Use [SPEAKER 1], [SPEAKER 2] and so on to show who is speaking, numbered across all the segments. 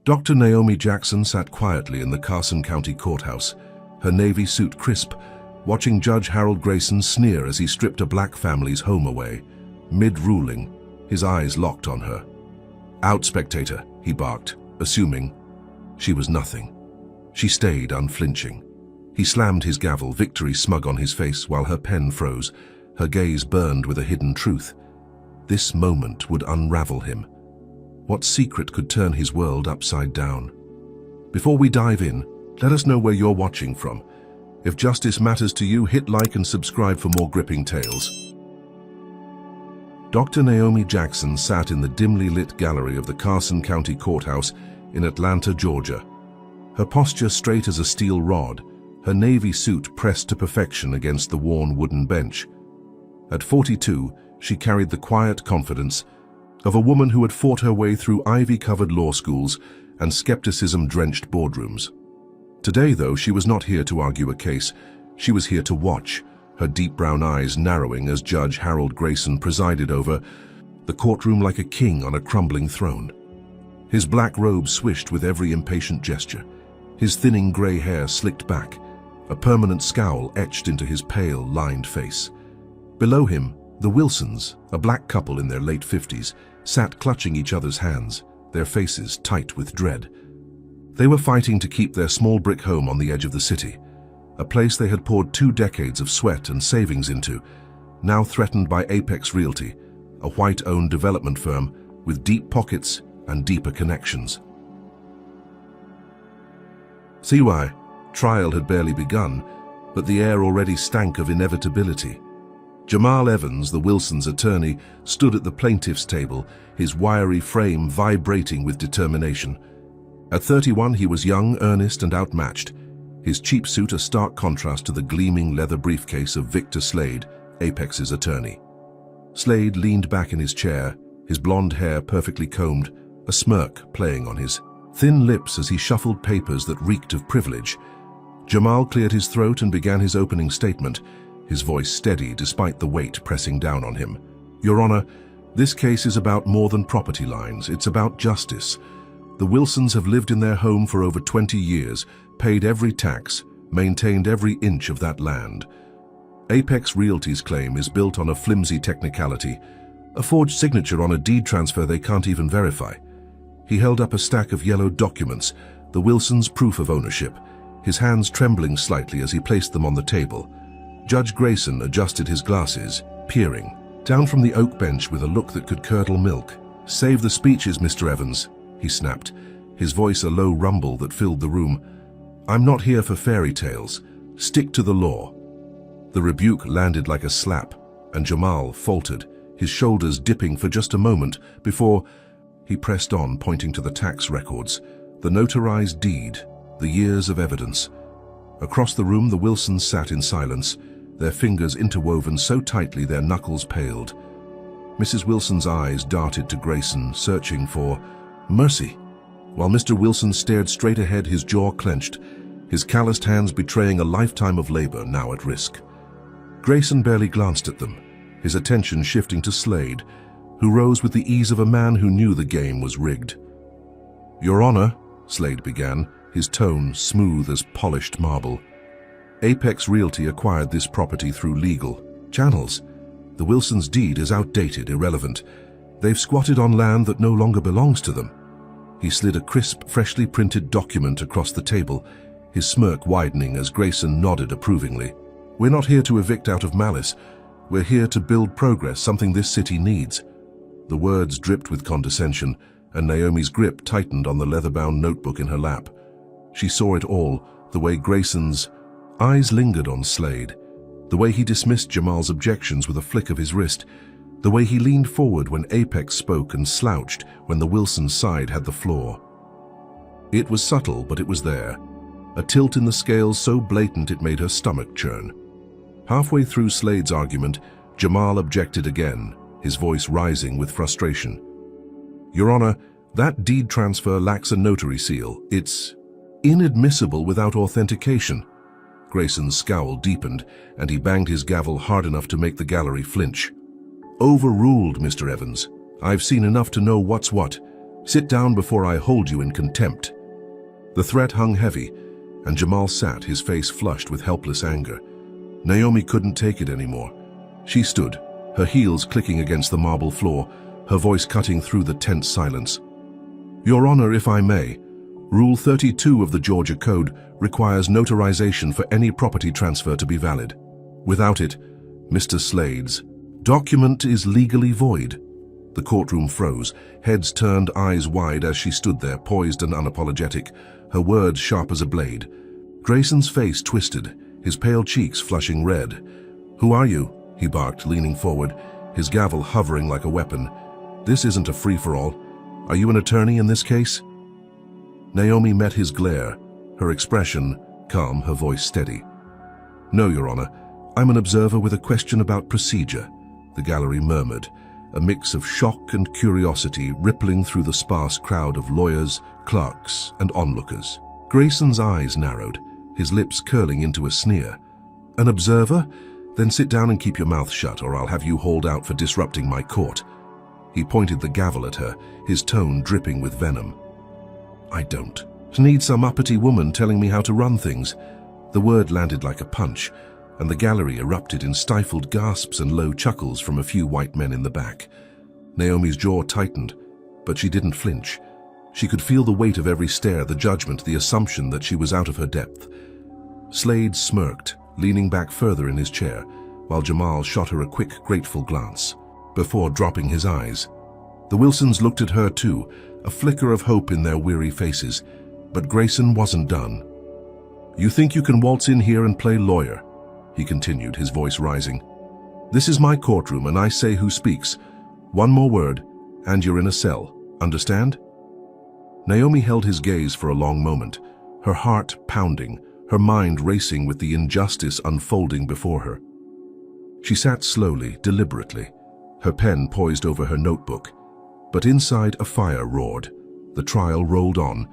[SPEAKER 1] Dr. Naomi Jackson sat quietly in the Carson County Courthouse, her navy suit crisp, watching Judge Harold Grayson sneer as he stripped a black family's home away. Mid-ruling, his eyes locked on her. "Out, spectator," he barked, assuming she was nothing. She stayed unflinching. He slammed his gavel, victory smug on his face, while her pen froze, her gaze burned with a hidden truth. This moment would unravel him. What secret could turn his world upside down? Before we dive in, let us know where you're watching from. If justice matters to you, hit like and subscribe for more gripping tales. Dr. Naomi Jackson sat in the dimly lit gallery of the Carson County Courthouse in Atlanta, Georgia. Her posture straight as a steel rod, her navy suit pressed to perfection against the worn wooden bench. At 42, she carried the quiet confidence of a woman who had fought her way through ivy-covered law schools and skepticism-drenched boardrooms. Today, though, she was not here to argue a case. She was here to watch, her deep brown eyes narrowing as Judge Harold Grayson presided over the courtroom like a king on a crumbling throne. His black robe swished with every impatient gesture, his thinning gray hair slicked back, a permanent scowl etched into his pale, lined face. Below him, the Wilsons, a black couple in their late 50s, sat clutching each other's hands, their faces tight with dread. They were fighting to keep their small brick home on the edge of the city, a place they had poured 2 decades of sweat and savings into, now threatened by Apex Realty, a white-owned development firm with deep pockets and deeper connections. CY, trial had barely begun, but the air already stank of inevitability. Jamal Evans, the Wilsons' attorney, stood at the plaintiff's table, his wiry frame vibrating with determination. At 31, he was young, earnest, and outmatched, his cheap suit a stark contrast to the gleaming leather briefcase of Victor Slade, Apex's attorney. Slade leaned back in his chair, his blonde hair perfectly combed, a smirk playing on his thin lips as he shuffled papers that reeked of privilege. Jamal cleared his throat and began his opening statement, his voice steady despite the weight pressing down on him. "Your Honor, this case is about more than property lines. It's about justice. The Wilsons have lived in their home for over 20 years, paid every tax, maintained every inch of that land. Apex Realty's claim is built on a flimsy technicality, a forged signature on a deed transfer they can't even verify." He held up a stack of yellow documents, the Wilsons' proof of ownership, his hands trembling slightly as he placed them on the table. Judge Grayson adjusted his glasses, peering down from the oak bench with a look that could curdle milk. "Save the speeches, Mr. Evans," he snapped, his voice a low rumble that filled the room. "I'm not here for fairy tales. Stick to the law." The rebuke landed like a slap, and Jamal faltered, his shoulders dipping for just a moment before he pressed on, pointing to the tax records, the notarized deed, the years of evidence. Across the room, the Wilsons sat in silence, their fingers interwoven so tightly their knuckles paled. Mrs. Wilson's eyes darted to Grayson, searching for mercy, while Mr. Wilson stared straight ahead, his jaw clenched, his calloused hands betraying a lifetime of labor now at risk. Grayson barely glanced at them, his attention shifting to Slade, who rose with the ease of a man who knew the game was rigged. "Your Honor," Slade began, his tone smooth as polished marble. "Apex Realty acquired this property through legal channels. The Wilsons' deed is outdated, irrelevant. They've squatted on land that no longer belongs to them." He slid a crisp, freshly printed document across the table, his smirk widening as Grayson nodded approvingly. "We're not here to evict out of malice. We're here to build progress, something this city needs." The words dripped with condescension, and Naomi's grip tightened on the leather-bound notebook in her lap. She saw it all, the way Grayson's eyes lingered on Slade, the way he dismissed Jamal's objections with a flick of his wrist, the way he leaned forward when Apex spoke and slouched when the Wilson side had the floor. It was subtle, but it was there, a tilt in the scales so blatant it made her stomach churn. Halfway through Slade's argument, Jamal objected again, his voice rising with frustration. "Your Honor, that deed transfer lacks a notary seal. It's inadmissible without authentication." Grayson's scowl deepened, and he banged his gavel hard enough to make the gallery flinch. "Overruled, Mr. Evans. I've seen enough to know what's what. Sit down before I hold you in contempt." The threat hung heavy, and Jamal sat, his face flushed with helpless anger. Naomi couldn't take it anymore. She stood, her heels clicking against the marble floor, her voice cutting through the tense silence. "Your Honor, if I may, Rule 32 of the Georgia Code requires notarization for any property transfer to be valid. Without it, Mr. Slade's document is legally void." The courtroom froze, heads turned, eyes wide as she stood there, poised and unapologetic, her words sharp as a blade. Grayson's face twisted, his pale cheeks flushing red. "Who are you?" he barked, leaning forward, his gavel hovering like a weapon. "This isn't a free-for-all. Are you an attorney in this case?" Naomi met his glare, her expression calm, her voice steady. "No, Your Honor. I'm an observer with a question about procedure," the gallery murmured, a mix of shock and curiosity rippling through the sparse crowd of lawyers, clerks, and onlookers. Grayson's eyes narrowed, his lips curling into a sneer. "An observer? Then sit down and keep your mouth shut, or I'll have you hauled out for disrupting my court." He pointed the gavel at her, his tone dripping with venom. "I don't need some uppity woman telling me how to run things." The word landed like a punch, and the gallery erupted in stifled gasps and low chuckles from a few white men in the back. Naomi's jaw tightened, but she didn't flinch. She could feel the weight of every stare, the judgment, the assumption that she was out of her depth. Slade smirked, leaning back further in his chair, while Jamal shot her a quick, grateful glance, before dropping his eyes. The Wilsons looked at her too, a flicker of hope in their weary faces, but Grayson wasn't done. "You think you can waltz in here and play lawyer?" he continued, his voice rising. "This is my courtroom, and I say who speaks. One more word, and you're in a cell. Understand?" Naomi held his gaze for a long moment, her heart pounding, her mind racing with the injustice unfolding before her. She sat slowly, deliberately, her pen poised over her notebook. But inside a fire roared. The trial rolled on,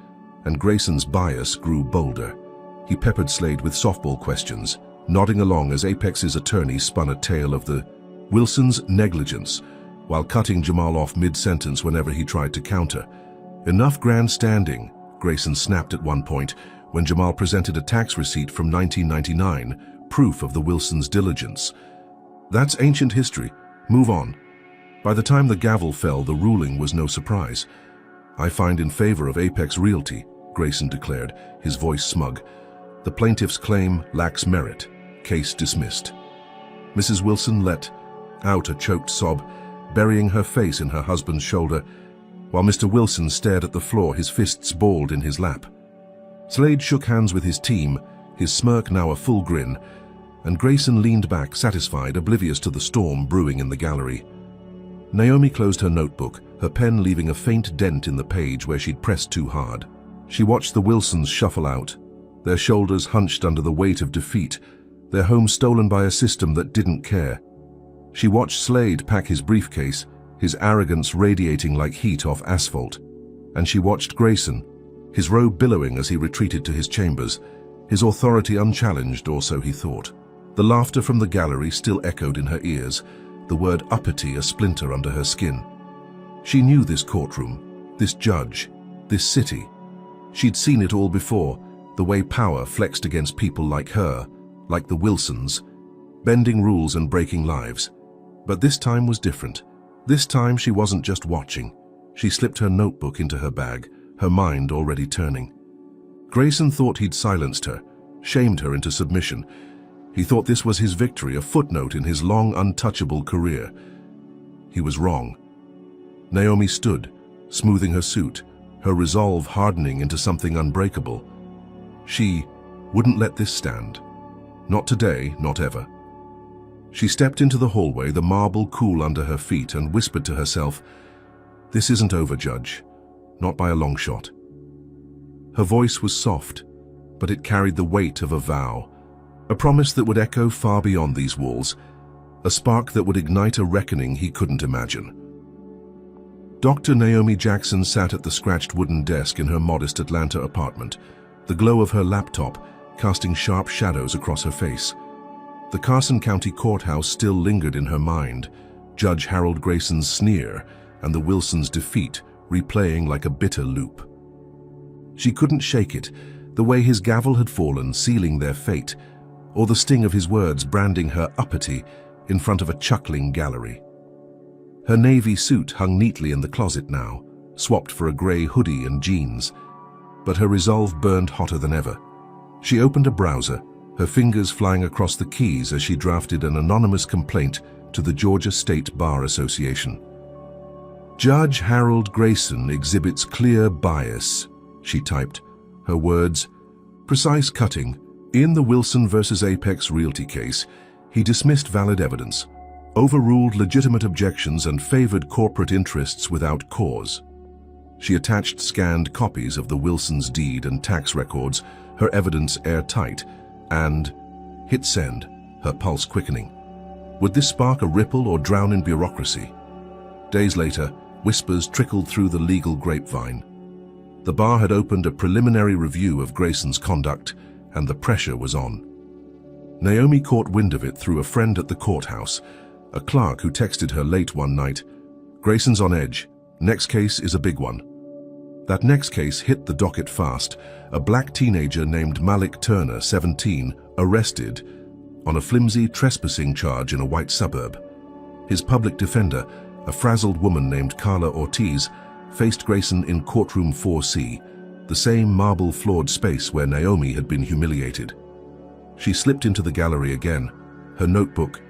[SPEAKER 1] and Grayson's bias grew bolder. He peppered Slade with softball questions, nodding along as Apex's attorney spun a tale of the Wilsons' negligence, while cutting Jamal off mid-sentence whenever he tried to counter. "Enough grandstanding," Grayson snapped at one point, when Jamal presented a tax receipt from 1999, proof of the Wilsons' diligence. "That's ancient history. Move on." By the time the gavel fell, the ruling was no surprise. "I find in favor of Apex Realty," Grayson declared, his voice smug. "The plaintiff's claim lacks merit. Case dismissed." Mrs. Wilson let out a choked sob, burying her face in her husband's shoulder, while Mr. Wilson stared at the floor, his fists balled in his lap. Slade shook hands with his team, his smirk now a full grin, and Grayson leaned back, satisfied, oblivious to the storm brewing in the gallery. Naomi closed her notebook, her pen leaving a faint dent in the page where she'd pressed too hard. She watched the Wilsons shuffle out, their shoulders hunched under the weight of defeat, their home stolen by a system that didn't care. She watched Slade pack his briefcase, his arrogance radiating like heat off asphalt. And she watched Grayson, his robe billowing as he retreated to his chambers, his authority unchallenged, or so he thought. The laughter from the gallery still echoed in her ears, the word uppity a splinter under her skin. She knew this courtroom, this judge, this city. She'd seen it all before, the way power flexed against people like her, like the Wilsons, bending rules and breaking lives. But this time was different. This time she wasn't just watching. She slipped her notebook into her bag, her mind already turning. Grayson thought he'd silenced her, shamed her into submission. He thought this was his victory, a footnote in his long, untouchable career. He was wrong. Naomi stood, smoothing her suit, her resolve hardening into something unbreakable. She wouldn't let this stand. Not today, not ever. She stepped into the hallway, the marble cool under her feet, and whispered to herself, "This isn't over, Judge. Not by a long shot." Her voice was soft, but it carried the weight of a vow, a promise that would echo far beyond these walls, a spark that would ignite a reckoning he couldn't imagine. Dr. Naomi Jackson sat at the scratched wooden desk in her modest Atlanta apartment, the glow of her laptop casting sharp shadows across her face. The Carson County Courthouse still lingered in her mind, Judge Harold Grayson's sneer and the Wilsons' defeat replaying like a bitter loop. She couldn't shake it, the way his gavel had fallen, sealing their fate, or the sting of his words branding her uppity in front of a chuckling gallery. Her navy suit hung neatly in the closet now, swapped for a grey hoodie and jeans, but her resolve burned hotter than ever. She opened a browser, her fingers flying across the keys as she drafted an anonymous complaint to the Georgia State Bar Association. "Judge Harold Grayson exhibits clear bias," she typed, her words precise, cutting. In the Wilson versus Apex Realty case, he dismissed valid evidence, overruled legitimate objections, and favored corporate interests without cause. She attached scanned copies of the Wilsons' deed and tax records, her evidence airtight, and hit send, her pulse quickening. Would this spark a ripple or drown in bureaucracy? Days later, whispers trickled through the legal grapevine. The bar had opened a preliminary review of Grayson's conduct, and the pressure was on. Naomi caught wind of it through a friend at the courthouse, a clerk who texted her late one night, "Grayson's on edge. Next case is a big one." That next case hit the docket fast. A black teenager named Malik Turner, 17, arrested on a flimsy trespassing charge in a white suburb. His public defender, a frazzled woman named Carla Ortiz, faced Grayson in courtroom 4C, the same marble-floored space where Naomi had been humiliated. She slipped into the gallery again, her notebook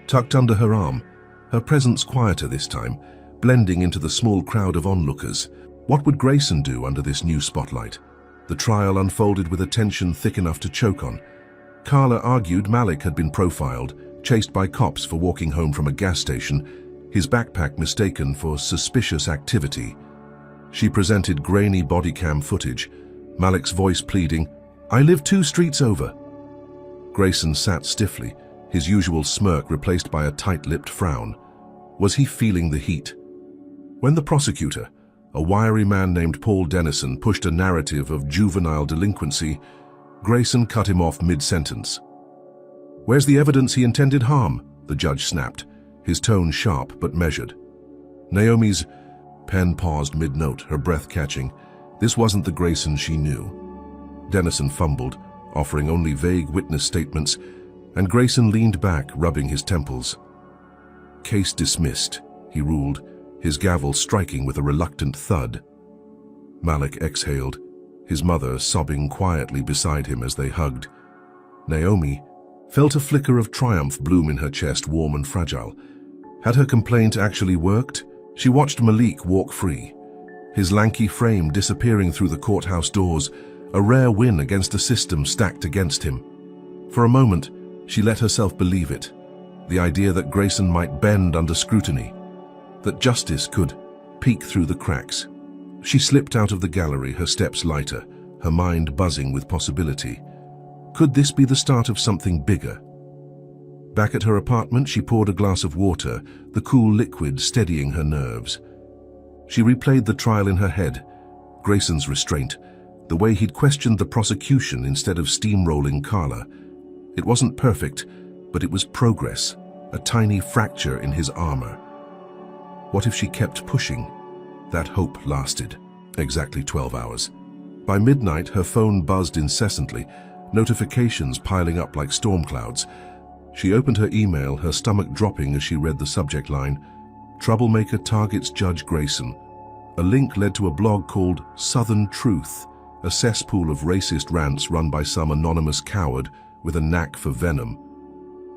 [SPEAKER 1] tucked under her arm, her presence quieter this time, blending into the small crowd of onlookers. What would Grayson do under this new spotlight? The trial unfolded with a tension thick enough to choke on. Carla argued Malik had been profiled, chased by cops for walking home from a gas station, his backpack mistaken for suspicious activity. She presented grainy body cam footage, Malik's voice pleading, "I live 2 streets over." Grayson sat stiffly, his usual smirk replaced by a tight-lipped frown. Was he feeling the heat? When the prosecutor, a wiry man named Paul Dennison, pushed a narrative of juvenile delinquency, Grayson cut him off mid-sentence. "Where's the evidence he intended harm?" the judge snapped, his tone sharp but measured. Naomi's pen paused mid-note, her breath catching. This wasn't the Grayson she knew. Dennison fumbled, offering only vague witness statements, and Grayson leaned back, rubbing his temples. "Case dismissed," he ruled, his gavel striking with a reluctant thud. Malik exhaled, his mother sobbing quietly beside him as they hugged. Naomi felt a flicker of triumph bloom in her chest, warm and fragile. Had her complaint actually worked? She watched Malik walk free, his lanky frame disappearing through the courthouse doors, a rare win against a system stacked against him. For a moment, she let herself believe it, the idea that Grayson might bend under scrutiny, that justice could peek through the cracks. She slipped out of the gallery, her steps lighter, her mind buzzing with possibility. Could this be the start of something bigger? Back at her apartment, she poured a glass of water, the cool liquid steadying her nerves. She replayed the trial in her head, Grayson's restraint, the way he'd questioned the prosecution instead of steamrolling Carla. It wasn't perfect, but it was progress, a tiny fracture in his armor. What if she kept pushing? That hope lasted exactly 12 hours. By midnight, her phone buzzed incessantly, notifications piling up like storm clouds. She opened her email, her stomach dropping as she read the subject line, "Troublemaker targets Judge Grayson." A link led to a blog called Southern Truth, a cesspool of racist rants run by some anonymous coward with a knack for venom.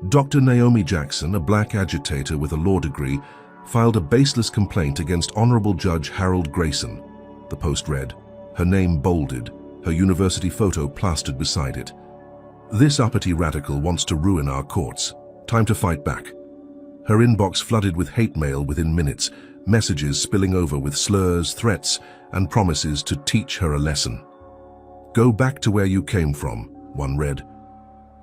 [SPEAKER 1] Dr. Naomi Jackson, a black agitator with a law degree, filed a baseless complaint against Honorable Judge Harold Grayson. The post read, her name bolded, her university photo plastered beside it. "This uppity radical wants to ruin our courts. Time to fight back." Her inbox flooded with hate mail within minutes, messages spilling over with slurs, threats, and promises to teach her a lesson. "Go back to where you came from," one read.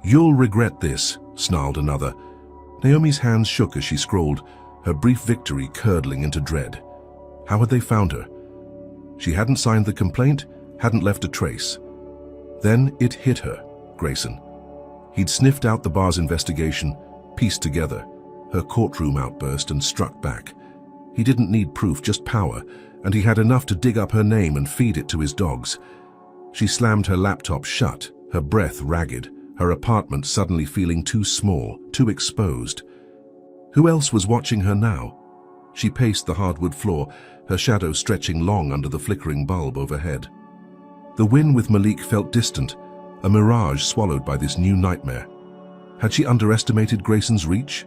[SPEAKER 1] "You'll regret this," snarled another. Naomi's hands shook as she scrolled, her brief victory curdling into dread. How had they found her? She hadn't signed the complaint, hadn't left a trace. Then it hit her, Grayson. He'd sniffed out the bar's investigation, pieced together her courtroom outburst, and struck back. He didn't need proof, just power, and he had enough to dig up her name and feed it to his dogs. She slammed her laptop shut, her breath ragged, her apartment suddenly feeling too small, too exposed. Who else was watching her now? She paced the hardwood floor, her shadow stretching long under the flickering bulb overhead. The win with Malik felt distant, a mirage swallowed by this new nightmare. Had she underestimated Grayson's reach?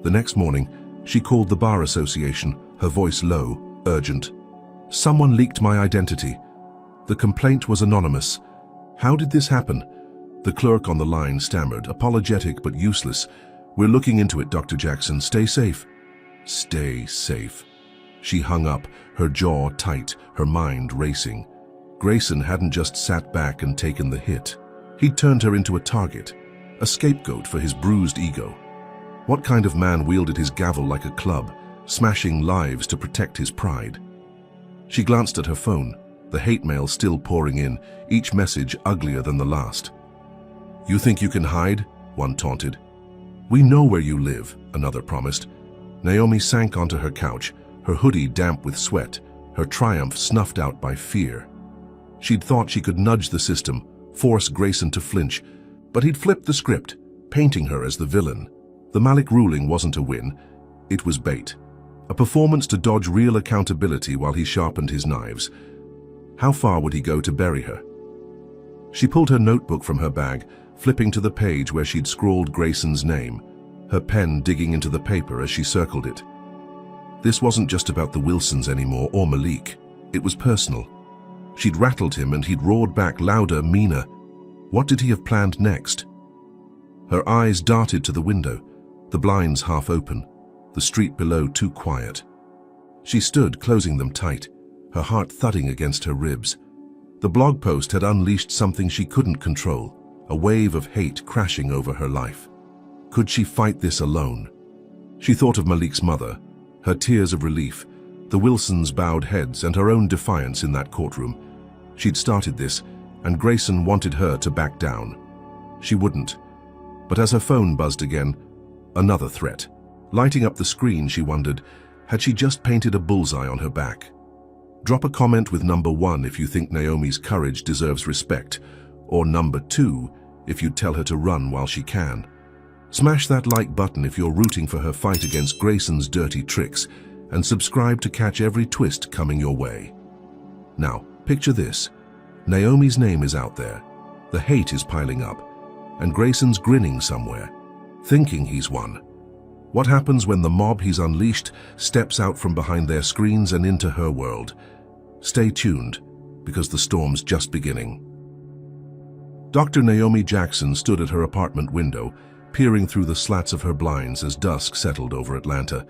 [SPEAKER 1] The next morning, she called the bar association, her voice low, urgent. "Someone leaked my identity. The complaint was anonymous. How did this happen?" The clerk on the line stammered, apologetic but useless. "We're looking into it, Dr. Jackson. Stay safe." Stay safe. She hung up, her jaw tight, her mind racing. Grayson hadn't just sat back and taken the hit. He'd turned her into a target, a scapegoat for his bruised ego. What kind of man wielded his gavel like a club, smashing lives to protect his pride? She glanced at her phone, the hate mail still pouring in, each message uglier than the last. "You think you can hide?" one taunted. "We know where you live," another promised. Naomi sank onto her couch, her hoodie damp with sweat, her triumph snuffed out by fear. She'd thought she could nudge the system, force Grayson to flinch, but he'd flipped the script, painting her as the villain. The Malik ruling wasn't a win, it was bait. A performance to dodge real accountability while he sharpened his knives. How far would he go to bury her? She pulled her notebook from her bag, flipping to the page where she'd scrawled Grayson's name, her pen digging into the paper as she circled it. This wasn't just about the Wilsons anymore, or Malik. It was personal. She'd rattled him and he'd roared back louder, meaner. What did he have planned next? Her eyes darted to the window, the blinds half open, the street below too quiet. She stood, closing them tight, her heart thudding against her ribs. The blog post had unleashed something she couldn't control, a wave of hate crashing over her life. Could she fight this alone? She thought of Malik's mother, her tears of relief, the Wilsons' bowed heads, and her own defiance in that courtroom. She'd started this, and Grayson wanted her to back down. She wouldn't. But as her phone buzzed again, another threat. Lighting up the screen, she wondered, had she just painted a bullseye on her back? Drop a comment with number 1 if you think Naomi's courage deserves respect, or number 2 if you'd tell her to run while she can. Smash that like button if you're rooting for her fight against Grayson's dirty tricks, and subscribe to catch every twist coming your way. Now, picture this. Naomi's name is out there. The hate is piling up, and Grayson's grinning somewhere, thinking he's won. What happens when the mob he's unleashed steps out from behind their screens and into her world? Stay tuned, because the storm's just beginning. Dr. Naomi Jackson stood at her apartment window, peering through the slats of her blinds as dusk settled over Atlanta.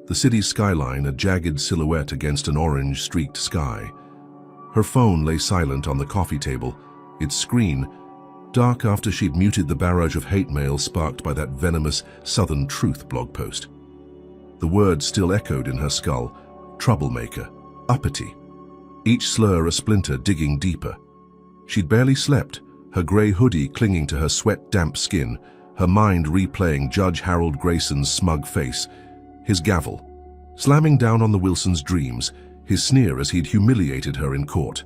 [SPEAKER 1] The city's skyline a jagged silhouette against an orange-streaked sky. Her phone lay silent on the coffee table, its screen dark after she'd muted the barrage of hate mail sparked by that venomous Southern Truth blog post. The words still echoed in her skull: troublemaker, uppity. Each slur a splinter digging deeper. She'd barely slept, her grey hoodie clinging to her sweat-damp skin, her mind replaying Judge Harold Grayson's smug face, his gavel, slamming down on the Wilsons' dreams, his sneer as he'd humiliated her in court.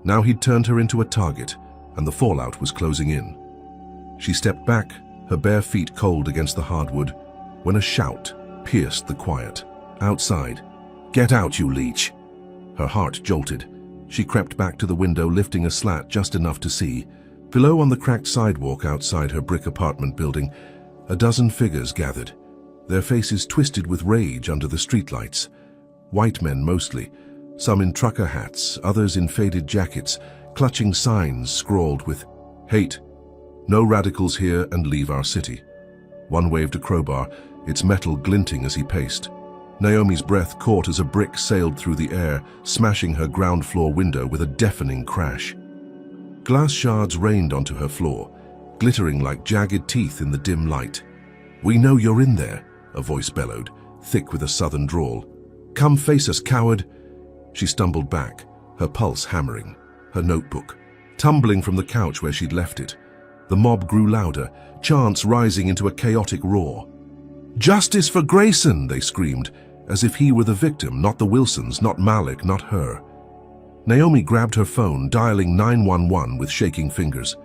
[SPEAKER 1] Now he'd turned her into a target, and the fallout was closing in. She stepped back, her bare feet cold against the hardwood, when a shout pierced the quiet. Outside. "Get out, you leech!" Her heart jolted. She crept back to the window, lifting a slat just enough to see. Below, on the cracked sidewalk outside her brick apartment building, a dozen figures gathered, their faces twisted with rage under the streetlights. White men mostly, some in trucker hats, others in faded jackets, clutching signs scrawled with hate. "No radicals here and leave our city." One waved a crowbar, its metal glinting as he paced. Naomi's breath caught as a brick sailed through the air, smashing her ground floor window with a deafening crash. Glass shards rained onto her floor, glittering like jagged teeth in the dim light. "We know you're in there," a voice bellowed, thick with a southern drawl. "Come face us, coward." She stumbled back, her pulse hammering, her notebook tumbling from the couch where she'd left it. The mob grew louder, chants rising into a chaotic roar. "Justice for Grayson!" they screamed, as if he were the victim, not the Wilsons, not Malik, not her. Naomi grabbed her phone, dialing 911 with shaking fingers.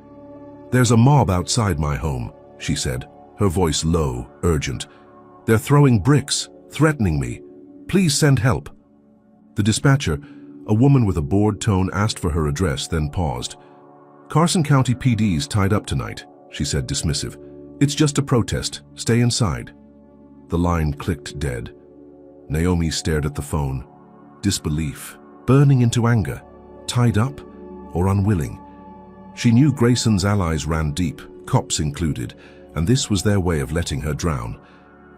[SPEAKER 1] "There's a mob outside my home," she said, her voice low, urgent. "They're throwing bricks, threatening me. Please send help." The dispatcher, a woman with a bored tone, asked for her address, then paused. "Carson County PD's tied up tonight," she said, dismissive. "It's just a protest. Stay inside." The line clicked dead. Naomi stared at the phone. Disbelief, burning into anger. Tied up or unwilling? She knew Grayson's allies ran deep, cops included, and this was their way of letting her drown.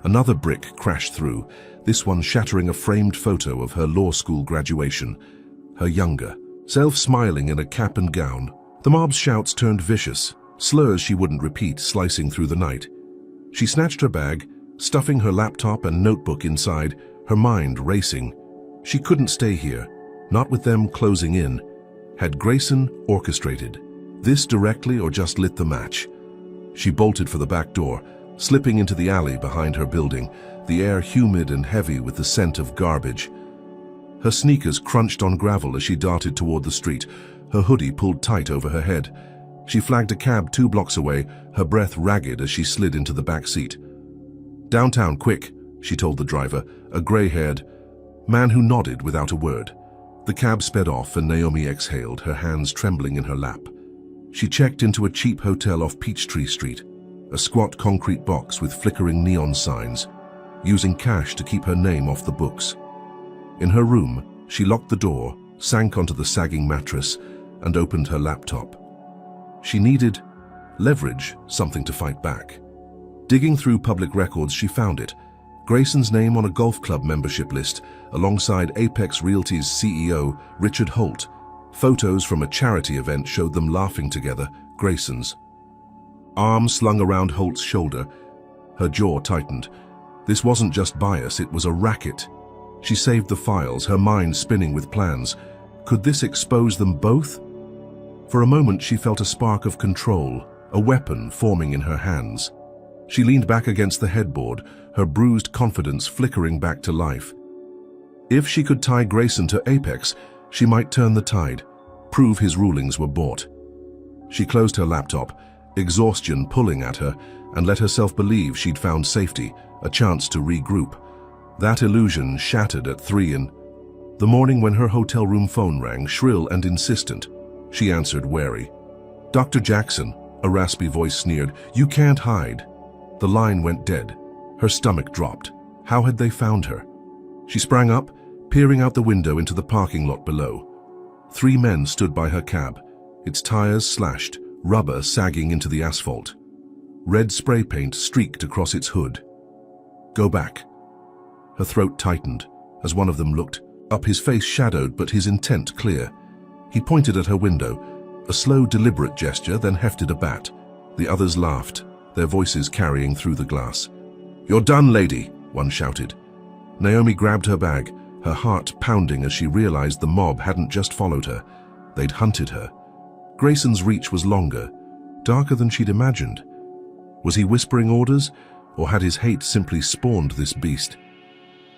[SPEAKER 1] Another brick crashed through, this one shattering a framed photo of her law school graduation. Her younger self smiling in a cap and gown. The mob's shouts turned vicious, slurs she wouldn't repeat slicing through the night. She snatched her bag, stuffing her laptop and notebook inside, her mind racing. She couldn't stay here, not with them closing in. Had Grayson orchestrated this directly or just lit the match? She bolted for the back door, slipping into the alley behind her building, the air humid and heavy with the scent of garbage. Her sneakers crunched on gravel as she darted toward the street, her hoodie pulled tight over her head. She flagged a cab 2 blocks away, her breath ragged as she slid into the back seat. "Downtown, quick," she told the driver, a gray-haired man who nodded without a word. The cab sped off and Naomi exhaled, her hands trembling in her lap. She checked into a cheap hotel off Peachtree Street, a squat concrete box with flickering neon signs, using cash to keep her name off the books. In her room, she locked the door, sank onto the sagging mattress, and opened her laptop. She needed leverage, something to fight back. Digging through public records, she found it. Grayson's name on a golf club membership list, alongside Apex Realty's CEO, Richard Holt. Photos from a charity event showed them laughing together, Grayson's. Arm slung around Holt's shoulder, her jaw tightened. This wasn't just bias, it was a racket. She saved the files, her mind spinning with plans. Could this expose them both? For a moment she felt a spark of control, a weapon forming in her hands. She leaned back against the headboard, her bruised confidence flickering back to life. If she could tie Grayson to Apex, she might turn the tide, prove his rulings were bought. She closed her laptop, exhaustion pulling at her, and let herself believe she'd found safety, a chance to regroup. That illusion shattered at 3 in the morning when her hotel room phone rang, shrill and insistent. She answered, wary. "Dr. Jackson," a raspy voice sneered, "you can't hide." The line went dead. Her stomach dropped. How had they found her? She sprang up, peering out the window into the parking lot below. 3 men stood by her cab, its tires slashed, rubber sagging into the asphalt. Red spray paint streaked across its hood. "Go back." Her throat tightened as one of them looked up, his face shadowed but his intent clear. He pointed at her window, a slow, deliberate gesture, then hefted a bat. The others laughed, their voices carrying through the glass. "You're done, lady," one shouted. Naomi grabbed her bag, her heart pounding as she realized the mob hadn't just followed her. They'd hunted her. Grayson's reach was longer, darker than she'd imagined. Was he whispering orders, or had his hate simply spawned this beast?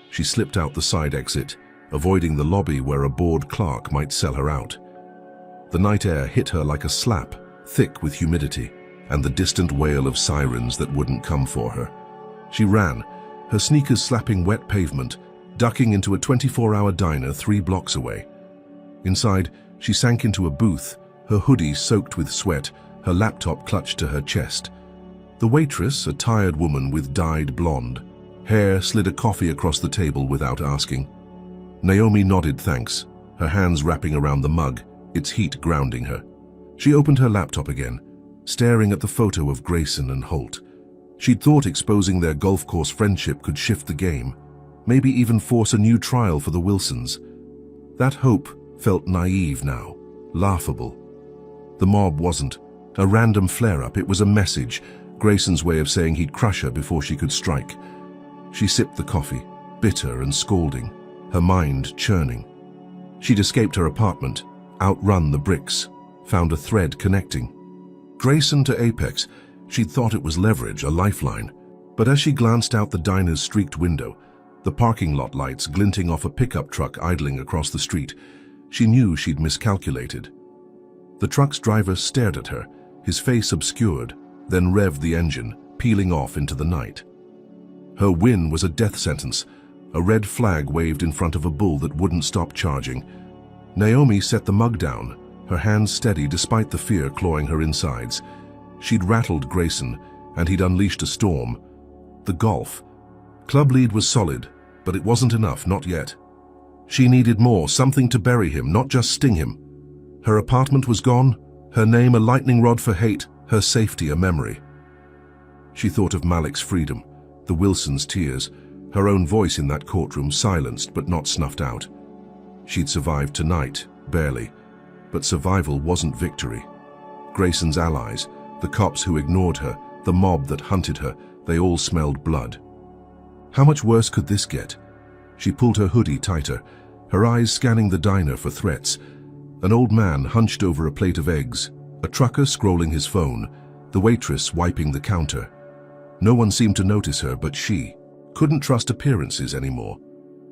[SPEAKER 1] She slipped out the side exit, avoiding the lobby where a bored clerk might sell her out. The night air hit her like a slap, thick with humidity, and the distant wail of sirens that wouldn't come for her. She ran, her sneakers slapping wet pavement, ducking into a 24-hour diner 3 blocks away. Inside, she sank into a booth, her hoodie soaked with sweat, her laptop clutched to her chest. The waitress, a tired woman with dyed blonde hair, slid a coffee across the table without asking. Naomi nodded thanks, her hands wrapping around the mug, its heat grounding her. She opened her laptop again, staring at the photo of Grayson and Holt. She'd thought exposing their golf course friendship could shift the game, maybe even force a new trial for the Wilsons. That hope felt naive now, laughable. The mob wasn't a random flare-up, it was a message, Grayson's way of saying he'd crush her before she could strike. She sipped the coffee, bitter and scalding, her mind churning. She'd escaped her apartment, outrun the bricks, found a thread connecting. Grayson to Apex, she'd thought it was leverage, a lifeline. But as she glanced out the diner's streaked window, The parking lot lights glinting off a pickup truck idling across the street. She knew she'd miscalculated. The truck's driver stared at her, his face obscured, then revved the engine, peeling off into the night. Her win was a death sentence. A red flag waved in front of a bull that wouldn't stop charging. Naomi set the mug down, her hands steady despite the fear clawing her insides. She'd rattled Grayson, and he'd unleashed a storm. The golf. Club lead was solid, but it wasn't enough, not yet. She needed more, something to bury him, not just sting him. Her apartment was gone, her name a lightning rod for hate, her safety a memory. She thought of Malik's freedom, the Wilsons' tears, her own voice in that courtroom silenced but not snuffed out. She'd survived tonight, barely, but survival wasn't victory. Grayson's allies, the cops who ignored her, the mob that hunted her, they all smelled blood. How much worse could this get? She pulled her hoodie tighter, her eyes scanning the diner for threats. An old man hunched over a plate of eggs, a trucker scrolling his phone, the waitress wiping the counter. No one seemed to notice her, but she couldn't trust appearances anymore.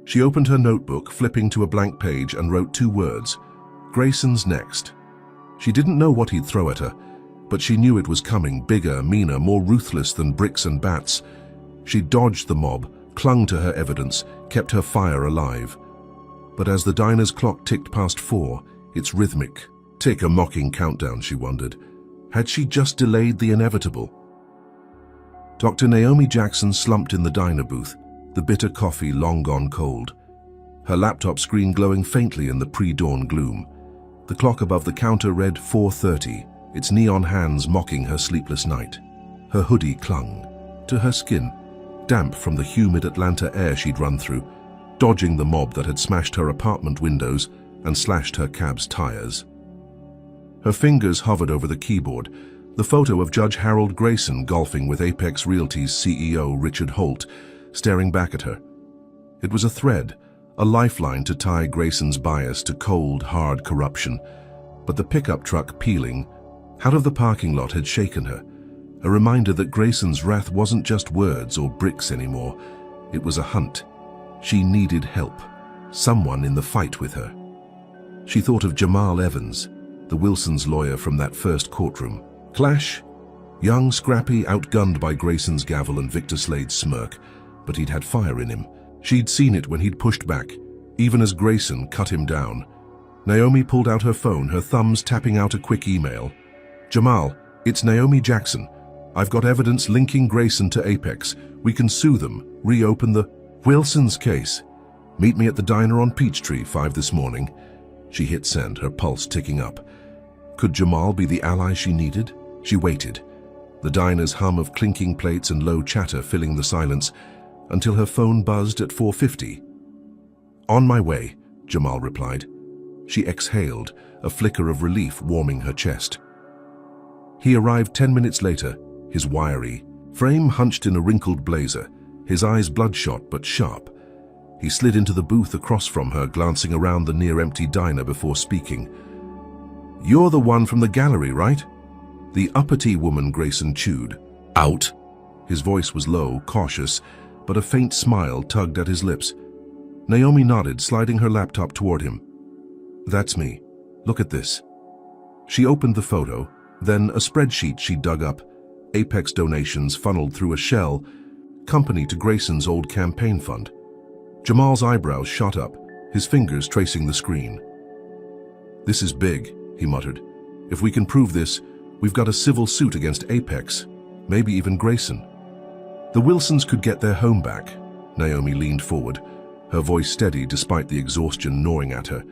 [SPEAKER 1] She opened her notebook, flipping to a blank page, and wrote 2 words: Grayson's next. She didn't know what he'd throw at her, but she knew it was coming, bigger, meaner, more ruthless than bricks and bats. She dodged the mob, clung to her evidence, kept her fire alive. But as the diner's clock ticked past 4, its rhythmic tick a mocking countdown, she wondered. Had she just delayed the inevitable? Dr. Naomi Jackson slumped in the diner booth, the bitter coffee long gone cold. Her laptop screen glowing faintly in the pre-dawn gloom. The clock above the counter read 4:30, its neon hands mocking her sleepless night. Her hoodie clung to her skin, damp from the humid Atlanta air she'd run through, dodging the mob that had smashed her apartment windows and slashed her cab's tires. Her fingers hovered over the keyboard, the photo of Judge Harold Grayson golfing with Apex Realty's CEO Richard Holt, staring back at her. It was a thread, a lifeline to tie Grayson's bias to cold, hard corruption. But the pickup truck peeling out of the parking lot had shaken her, a reminder that Grayson's wrath wasn't just words or bricks anymore. It was a hunt. She needed help, someone in the fight with her. She thought of Jamal Evans, the Wilsons' lawyer from that first courtroom. Clash? Young, scrappy, outgunned by Grayson's gavel and Victor Slade's smirk, but he'd had fire in him. She'd seen it when he'd pushed back, even as Grayson cut him down. Naomi pulled out her phone, her thumbs tapping out a quick email. Jamal, it's Naomi Jackson. I've got evidence linking Grayson to Apex. We can sue them, reopen the Wilsons case. Meet me at the diner on Peachtree, 5 this morning. She hit send, her pulse ticking up. Could Jamal be the ally she needed? She waited, the diner's hum of clinking plates and low chatter filling the silence, until her phone buzzed at 4:50. On my way, Jamal replied. She exhaled, a flicker of relief warming her chest. He arrived 10 minutes later, his wiry frame hunched in a wrinkled blazer, his eyes bloodshot but sharp. He slid into the booth across from her, glancing around the near-empty diner before speaking. You're the one from the gallery, right? The uppity woman Grayson chewed. Out? His voice was low, cautious, but a faint smile tugged at his lips. Naomi nodded, sliding her laptop toward him. That's me. Look at this. She opened the photo, then a spreadsheet she dug up, Apex donations funneled through a shell, company to Grayson's old campaign fund. Jamal's eyebrows shot up, his fingers tracing the screen. This is big, he muttered. If we can prove this, we've got a civil suit against Apex, maybe even Grayson. The Wilsons could get their home back. Naomi leaned forward, her voice steady despite the exhaustion gnawing at her.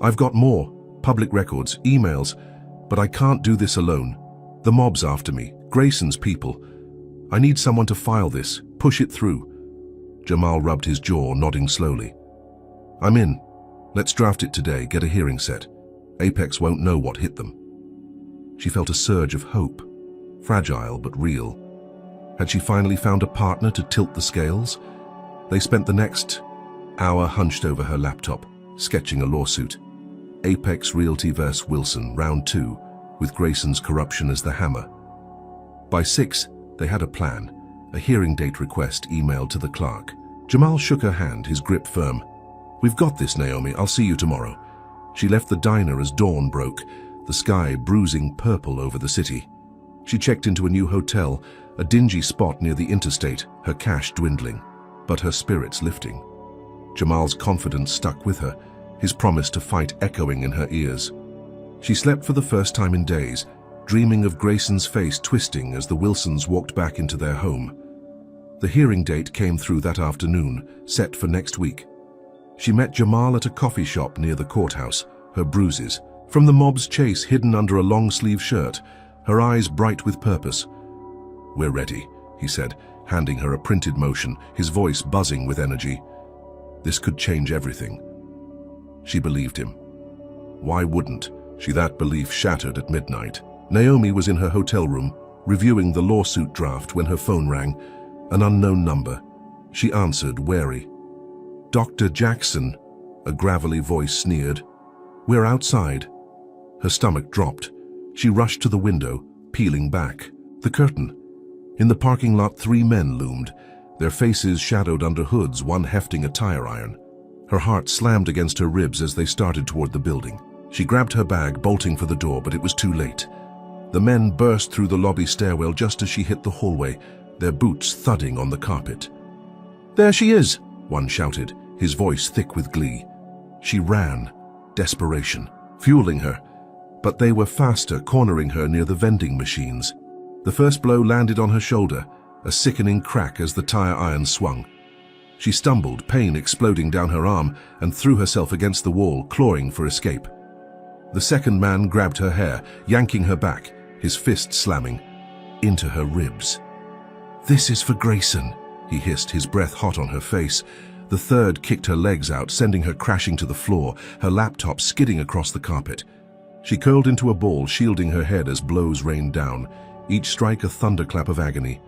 [SPEAKER 1] I've got more, public records, emails, but I can't do this alone. The mob's after me, Grayson's people. I need someone to file this, push it through. Jamal rubbed his jaw, nodding slowly. I'm in. Let's draft it today, get a hearing set. Apex won't know what hit them. She felt a surge of hope, fragile but real. Had she finally found a partner to tilt the scales? They spent the next hour hunched over her laptop, sketching a lawsuit. Apex Realty vs. Wilson, round 2, with Grayson's corruption as the hammer. By 6, they had a plan, a hearing date request emailed to the clerk. Jamal shook her hand, his grip firm. "We've got this, Naomi. I'll see you tomorrow." She left the diner as dawn broke, the sky bruising purple over the city. She checked into a new hotel, a dingy spot near the interstate, her cash dwindling, but her spirits lifting. Jamal's confidence stuck with her, his promise to fight echoing in her ears. She slept for the first time in days, dreaming of Grayson's face twisting as the Wilsons walked back into their home. The hearing date came through that afternoon, set for next week. She met Jamal at a coffee shop near the courthouse, her bruises, from the mob's chase hidden under a long-sleeve shirt, her eyes bright with purpose. "We're ready," he said, handing her a printed motion, his voice buzzing with energy. This could change everything. She believed him. Why wouldn't she? That belief shattered at midnight. Naomi was in her hotel room, reviewing the lawsuit draft when her phone rang, an unknown number. She answered, wary. "Dr. Jackson," a gravelly voice sneered. "We're outside." Her stomach dropped. She rushed to the window, peeling back the curtain. In the parking lot, 3 men loomed, their faces shadowed under hoods, one hefting a tire iron. Her heart slammed against her ribs as they started toward the building. She grabbed her bag, bolting for the door, but it was too late. The men burst through the lobby stairwell just as she hit the hallway, their boots thudding on the carpet. "There she is!" one shouted, his voice thick with glee. She ran, desperation fueling her, but they were faster, cornering her near the vending machines. The first blow landed on her shoulder, a sickening crack as the tire iron swung. She stumbled, pain exploding down her arm, and threw herself against the wall, clawing for escape. The second man grabbed her hair, yanking her back, his fist slamming into her ribs. "This is for Grayson," he hissed, his breath hot on her face. The third kicked her legs out, sending her crashing to the floor, her laptop skidding across the carpet. She curled into a ball, shielding her head as blows rained down, each strike a thunderclap of agony.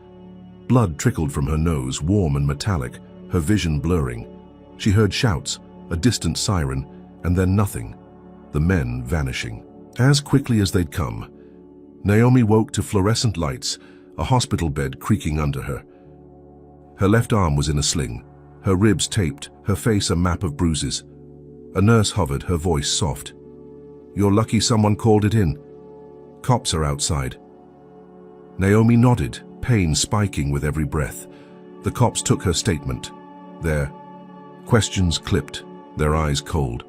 [SPEAKER 1] Blood trickled from her nose, warm and metallic, her vision blurring. She heard shouts, a distant siren, and then nothing, the men vanishing. As quickly as they'd come, Naomi woke to fluorescent lights, a hospital bed creaking under her. Her left arm was in a sling, her ribs taped, her face a map of bruises. A nurse hovered, her voice soft. "You're lucky someone called it in. Cops are outside." Naomi nodded, pain spiking with every breath. The cops took her statement. Their questions clipped, their eyes cold.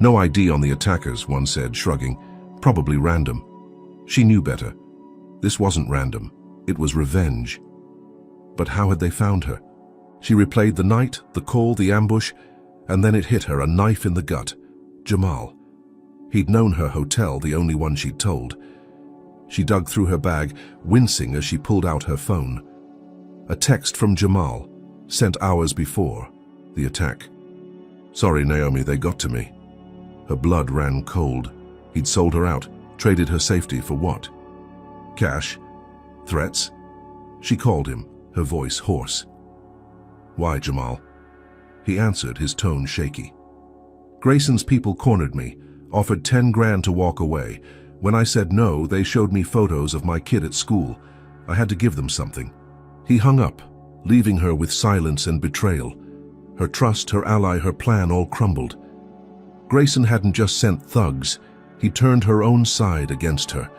[SPEAKER 1] "No ID on the attackers," one said, shrugging. "Probably random." She knew better. This wasn't random. It was revenge. But how had they found her? She replayed the night, the call, the ambush, and then it hit her, a knife in the gut. Jamal. He'd known her hotel, the only one she'd told. She dug through her bag, wincing as she pulled out her phone. A text from Jamal, sent hours before the attack. "Sorry, Naomi, they got to me." Her blood ran cold. He'd sold her out, traded her safety for what? Cash? Threats? She called him, her voice hoarse. "Why, Jamal?" He answered, his tone shaky. "Grayson's people cornered me, offered 10 grand to walk away. When I said no, they showed me photos of my kid at school. I had to give them something." He hung up, leaving her with silence and betrayal. Her trust, her ally, her plan all crumbled. Grayson hadn't just sent thugs, he turned her own side against her.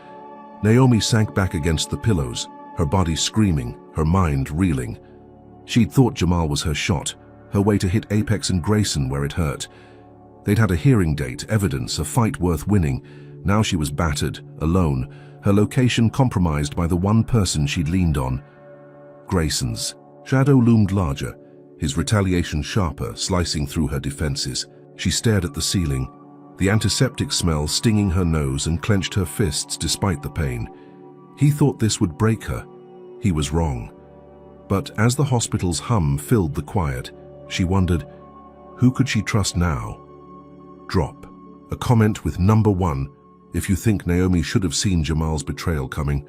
[SPEAKER 1] Naomi sank back against the pillows, her body screaming, her mind reeling. She'd thought Jamal was her shot, her way to hit Apex and Grayson where it hurt. They'd had a hearing date, evidence, a fight worth winning. Now she was battered, alone, her location compromised by the one person she'd leaned on. Grayson's shadow loomed larger, his retaliation sharper, slicing through her defenses. She stared at the ceiling, the antiseptic smell stinging her nose, and clenched her fists despite the pain. He thought this would break her. He was wrong. But as the hospital's hum filled the quiet, she wondered, who could she trust now? Drop a comment with number 1 if you think Naomi should have seen Jamal's betrayal coming,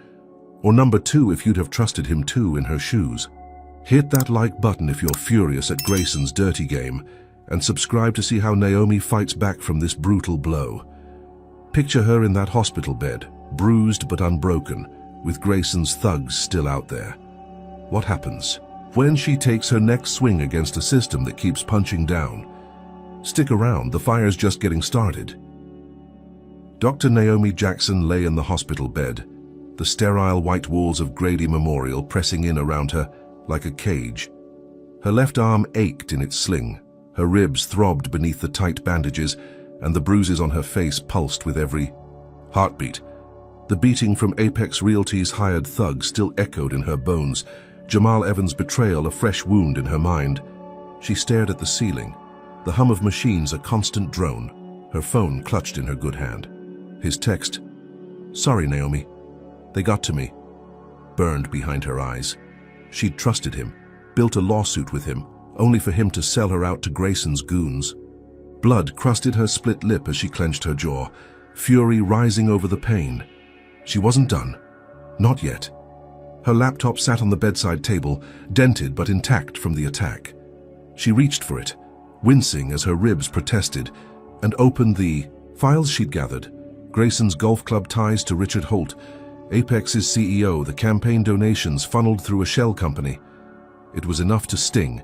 [SPEAKER 1] or number 2 if you'd have trusted him too in her shoes. Hit that like button if you're furious at Grayson's dirty game, and subscribe to see how Naomi fights back from this brutal blow. Picture her in that hospital bed, bruised but unbroken, with Grayson's thugs still out there. What happens? when she takes her next swing against a system that keeps punching down. Stick around, the fire's just getting started. Dr. Naomi Jackson lay in the hospital bed, the sterile white walls of Grady Memorial pressing in around her like a cage. Her left arm ached in its sling, her ribs throbbed beneath the tight bandages, and the bruises on her face pulsed with every heartbeat. The beating from Apex Realty's hired thug still echoed in her bones, Jamal Evans' betrayal a fresh wound in her mind. She stared at the ceiling, the hum of machines a constant drone, her phone clutched in her good hand. His text, "Sorry, Naomi. They got to me," burned behind her eyes. She'd trusted him, built a lawsuit with him, only for him to sell her out to Grayson's goons. Blood crusted her split lip as she clenched her jaw, fury rising over the pain. She wasn't done. Not yet. Her laptop sat on the bedside table, dented but intact from the attack. She reached for it, wincing as her ribs protested, and opened the files she'd gathered. Grayson's golf club ties to Richard Holt, Apex's CEO, the campaign donations funneled through a shell company. It was enough to sting,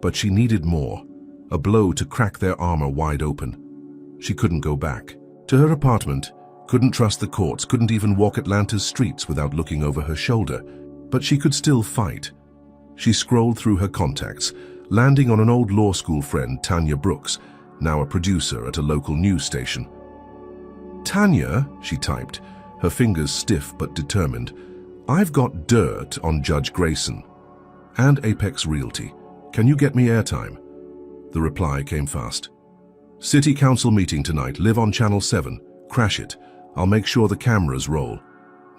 [SPEAKER 1] but she needed more, a blow to crack their armor wide open. She couldn't go back to her apartment, couldn't trust the courts, couldn't even walk Atlanta's streets without looking over her shoulder, but she could still fight. She scrolled through her contacts, landing on an old law school friend, Tanya Brooks, now a producer at a local news station. "Tanya," she typed, her fingers stiff but determined, "I've got dirt on Judge Grayson and Apex Realty. Can you get me airtime?" The reply came fast. "City Council meeting tonight, live on Channel 7. Crash it. I'll make sure the cameras roll."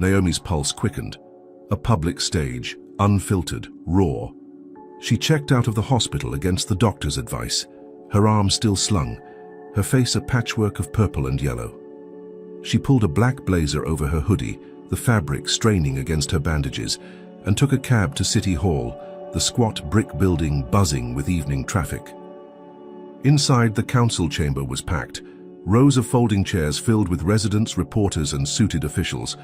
[SPEAKER 1] Naomi's pulse quickened. A public stage, unfiltered, raw. She checked out of the hospital against the doctor's advice, her arm still slung, her face a patchwork of purple and yellow. She pulled a black blazer over her hoodie, the fabric straining against her bandages, and took a cab to City Hall, the squat brick building buzzing with evening traffic. Inside, the council chamber was packed, rows of folding chairs filled with residents, reporters, and suited officials.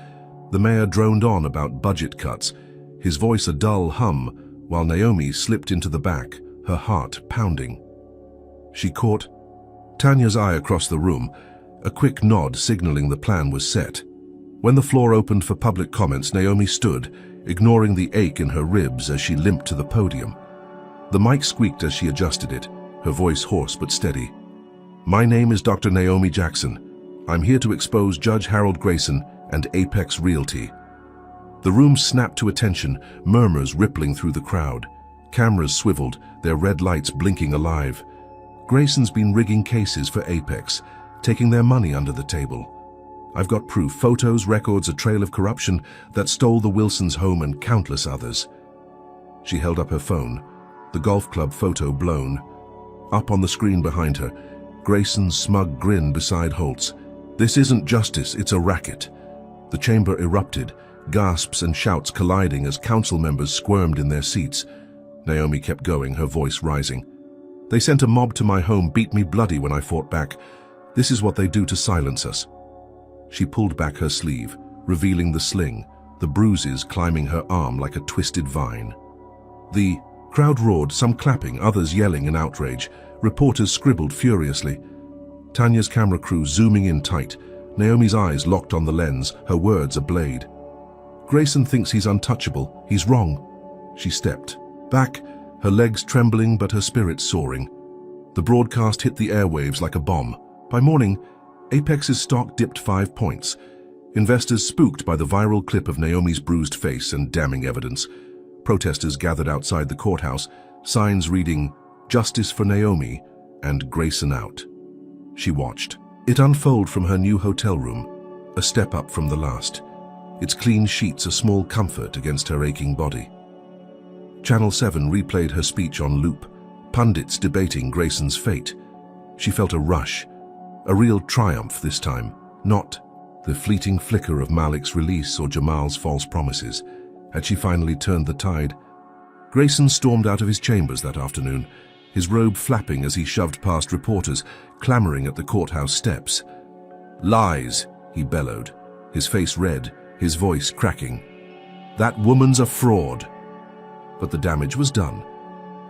[SPEAKER 1] The mayor droned on about budget cuts, his voice a dull hum, while Naomi slipped into the back, her heart pounding. She caught Tanya's eye across the room, a quick nod signaling the plan was set. When the floor opened for public comments, Naomi stood, ignoring the ache in her ribs as she limped to the podium. The mic squeaked as she adjusted it, her voice hoarse but steady. "My name is Dr. Naomi Jackson. I'm here to expose Judge Harold Grayson and Apex Realty." The room snapped to attention, murmurs rippling through the crowd. Cameras swiveled, their red lights blinking alive. Grayson's been rigging cases for Apex, taking their money under the table. "I've got proof, photos, records, a trail of corruption that stole the Wilsons' home and countless others." She held up her phone, the golf club photo blown. Up on the screen behind her, Grayson's smug grin beside Holt's. "This isn't justice, it's a racket." The chamber erupted, gasps and shouts colliding as council members squirmed in their seats. Naomi kept going, her voice rising. "They sent a mob to my home, beat me bloody when I fought back. This is what they do to silence us." She pulled back her sleeve, revealing the sling, the bruises climbing her arm like a twisted vine. The crowd roared, some clapping, others yelling in outrage. Reporters scribbled furiously. Tanya's camera crew zooming in tight, Naomi's eyes locked on the lens, her words a blade. "Grayson thinks he's untouchable. He's wrong." She stepped back, her legs trembling but her spirit soaring. The broadcast hit the airwaves like a bomb. By morning, Apex's stock dipped 5 points. Investors spooked by the viral clip of Naomi's bruised face and damning evidence. Protesters gathered outside the courthouse, signs reading, "Justice for Naomi" and "Grayson out." She watched it unfold from her new hotel room, a step up from the last. Its clean sheets a small comfort against her aching body. Channel 7 replayed her speech on loop, pundits debating Grayson's fate. She felt a rush, a real triumph this time, not the fleeting flicker of Malik's release or Jamal's false promises. Had she finally turned the tide? Grayson stormed out of his chambers that afternoon, his robe flapping as he shoved past reporters, clamoring at the courthouse steps. "Lies," he bellowed, his face red, his voice cracking. "That woman's a fraud." but the damage was done.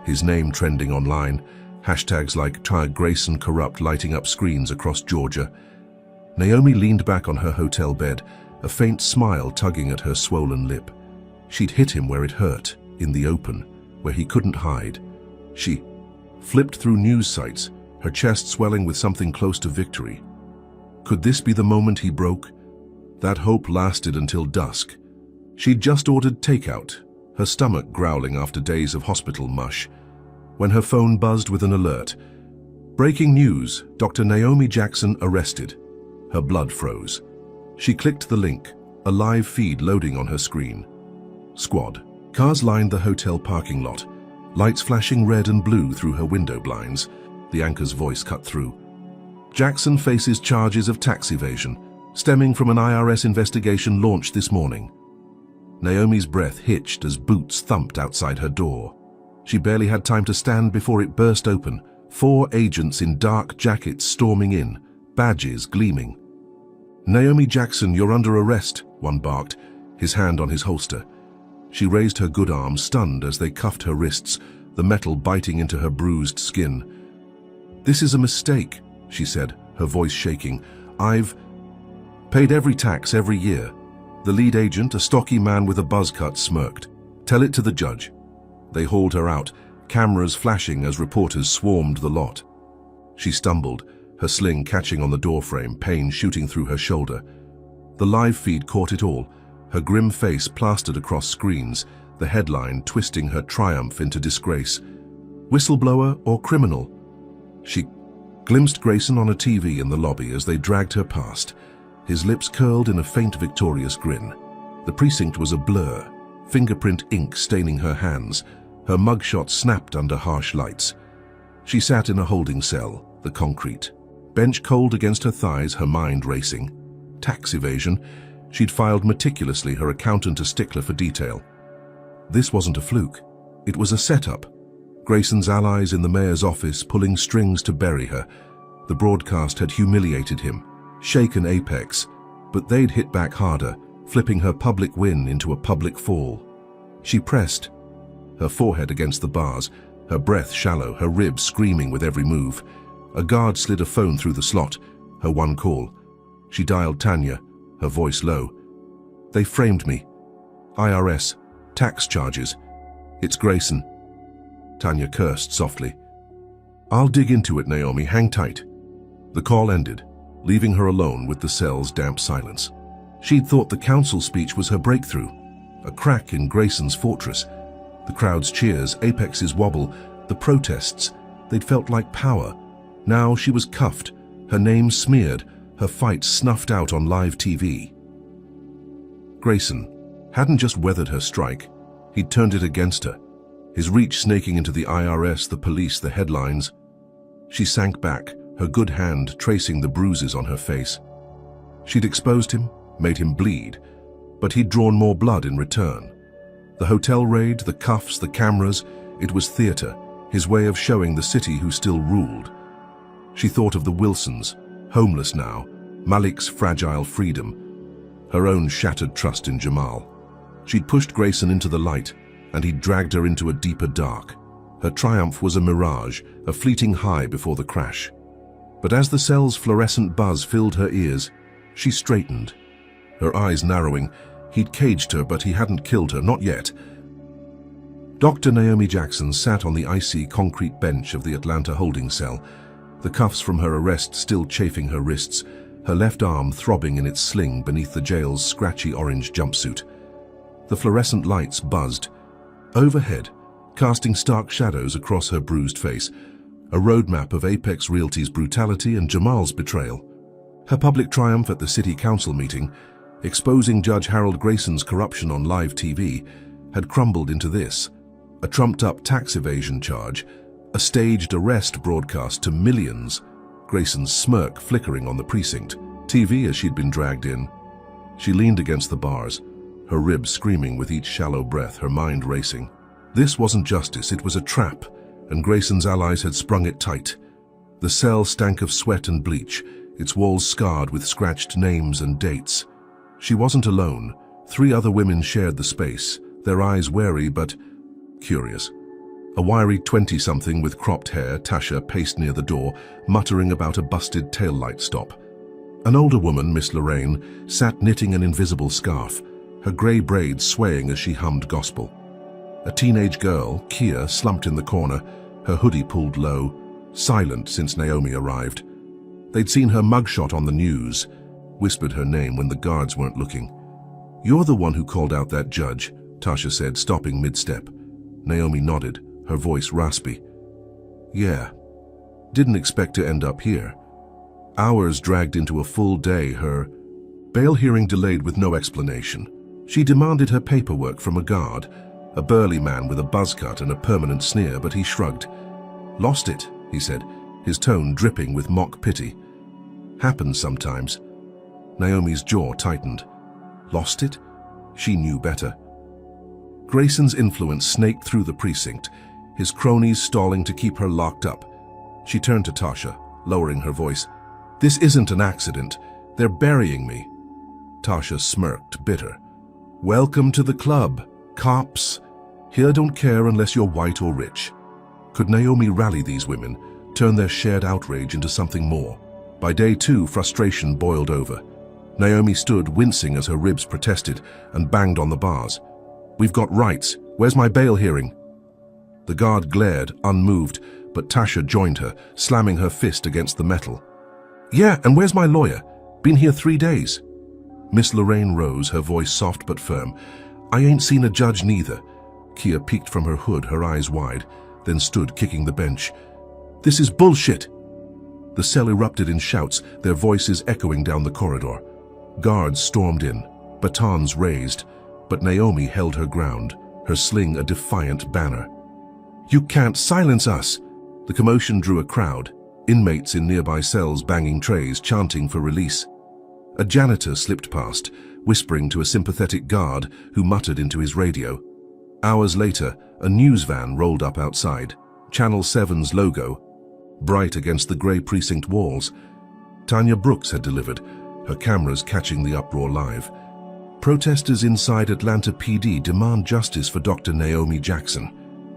[SPEAKER 1] His name trending online, hashtags like #GraysonCorrupt lighting up screens across Georgia. Naomi leaned back on her hotel bed, a faint smile tugging at her swollen lip. She'd hit him where it hurt, in the open, where he couldn't hide. She flipped through news sites, her chest swelling with something close to victory. Could this be the moment he broke? That hope lasted until dusk. She'd just ordered takeout, her stomach growling after days of hospital mush, when her phone buzzed with an alert. Breaking news, Dr. Naomi Jackson arrested. Her blood froze. She clicked the link, a live feed loading on her screen. Squad. Cars lined the hotel parking lot, lights flashing red and blue through her window blinds. The anchor's voice cut through. Jackson faces charges of tax evasion, stemming from an IRS investigation launched this morning. Naomi's breath hitched as boots thumped outside her door. She barely had time to stand before it burst open, 4 agents in dark jackets storming in, badges gleaming. "Naomi Jackson, you're under arrest," one barked, his hand on his holster. She raised her good arm, stunned as they cuffed her wrists, the metal biting into her bruised skin. "This is a mistake," she said, her voice shaking. "I've paid every tax every year." The lead agent, a stocky man with a buzz cut, smirked. "Tell it to the judge." They hauled her out, cameras flashing as reporters swarmed the lot. She stumbled, her sling catching on the doorframe, pain shooting through her shoulder. The live feed caught it all, her grim face plastered across screens, the headline twisting her triumph into disgrace. Whistleblower or criminal? She glimpsed Grayson on a TV in the lobby as they dragged her past, his lips curled in a faint victorious grin. The precinct was a blur, fingerprint ink staining her hands, her mugshot snapped under harsh lights. She sat in a holding cell, the concrete, bench cold against her thighs, her mind racing. Tax evasion. She'd filed meticulously, her accountant a stickler for detail. This wasn't a fluke. It was a setup. Grayson's allies in the mayor's office pulling strings to bury her. The broadcast had humiliated him, shaken Apex, but they'd hit back harder, flipping her public win into a public fall. She pressed, her forehead against the bars, her breath shallow, her ribs screaming with every move. A guard slid a phone through the slot, her one call. She dialed Tanya, her voice low. "They framed me. IRS, tax charges. It's Grayson." Tanya cursed softly. "I'll dig into it, Naomi, hang tight." The call ended, leaving her alone with the cell's damp silence. She'd thought the council speech was her breakthrough, a crack in Grayson's fortress. The crowd's cheers, Apex's wobble, the protests, they'd felt like power. Now she was cuffed, her name smeared, her fight snuffed out on live TV. Grayson hadn't just weathered her strike, he'd turned it against her, his reach snaking into the IRS, the police, the headlines. She sank back, her good hand tracing the bruises on her face. She'd exposed him, made him bleed, but he'd drawn more blood in return. The hotel raid, the cuffs, the cameras, it was theater, his way of showing the city who still ruled. She thought of the Wilsons, homeless now, Malik's fragile freedom, her own shattered trust in Jamal. She'd pushed Grayson into the light, and he'd dragged her into a deeper dark. Her triumph was a mirage, a fleeting high before the crash. But as the cell's fluorescent buzz filled her ears, she straightened, her eyes narrowing. He'd caged her, but he hadn't killed her, not yet. Dr. Naomi Jackson sat on the icy concrete bench of the Atlanta holding cell, the cuffs from her arrest still chafing her wrists, her left arm throbbing in its sling beneath the jail's scratchy orange jumpsuit. The fluorescent lights buzzed. Overhead, casting stark shadows across her bruised face, a roadmap of Apex Realty's brutality and Jamal's betrayal. Her public triumph at the city council meeting, exposing Judge Harold Grayson's corruption on live TV, had crumbled into this, a trumped-up tax evasion charge, a staged arrest broadcast to millions, Grayson's smirk flickering on the precinct, TV as she'd been dragged in. She leaned against the bars, her ribs screaming with each shallow breath, her mind racing. This wasn't justice, it was a trap, and Grayson's allies had sprung it tight. The cell stank of sweat and bleach, its walls scarred with scratched names and dates. She wasn't alone. 3 other women shared the space, their eyes wary, but curious. A wiry 20-something with cropped hair, Tasha, paced near the door, muttering about a busted taillight stop. An older woman, Miss Lorraine, sat knitting an invisible scarf, her grey braids swaying as she hummed gospel. A teenage girl, Kia, slumped in the corner, her hoodie pulled low, silent since Naomi arrived. They'd seen her mugshot on the news, whispered her name when the guards weren't looking. "You're the one who called out that judge," Tasha said, stopping mid-step. Naomi nodded, her voice raspy. "Yeah. Didn't expect to end up here." Hours dragged into a full day, her bail hearing delayed with no explanation. She demanded her paperwork from a guard, a burly man with a buzz cut and a permanent sneer, but he shrugged. "Lost it," he said, his tone dripping with mock pity. "Happens sometimes." Naomi's jaw tightened. Lost it? She knew better. Grayson's influence snaked through the precinct, his cronies stalling to keep her locked up. She turned to Tasha, lowering her voice. "This isn't an accident. They're burying me." Tasha smirked, bitter. "Welcome to the club, cops. Here don't care unless you're white or rich." Could Naomi rally these women, turn their shared outrage into something more? By day 2, frustration boiled over. Naomi stood, wincing as her ribs protested, and banged on the bars. "We've got rights. Where's my bail hearing?" The guard glared, unmoved, but Tasha joined her, slamming her fist against the metal. "Yeah, and where's my lawyer? Been here 3 days." Miss Lorraine rose, her voice soft but firm. "I ain't seen a judge neither." Kia peeked from her hood, her eyes wide, then stood kicking the bench. "This is bullshit!" The cell erupted in shouts, their voices echoing down the corridor. Guards stormed in, batons raised, but Naomi held her ground, her sling a defiant banner. "You can't silence us!" The commotion drew a crowd, inmates in nearby cells banging trays, chanting for release. A janitor slipped past, whispering to a sympathetic guard who muttered into his radio. Hours later, a news van rolled up outside, Channel 7's logo, bright against the grey precinct walls. Tanya Brooks had delivered, her cameras catching the uproar live. "Protesters inside Atlanta PD demand justice for Dr. Naomi Jackson,"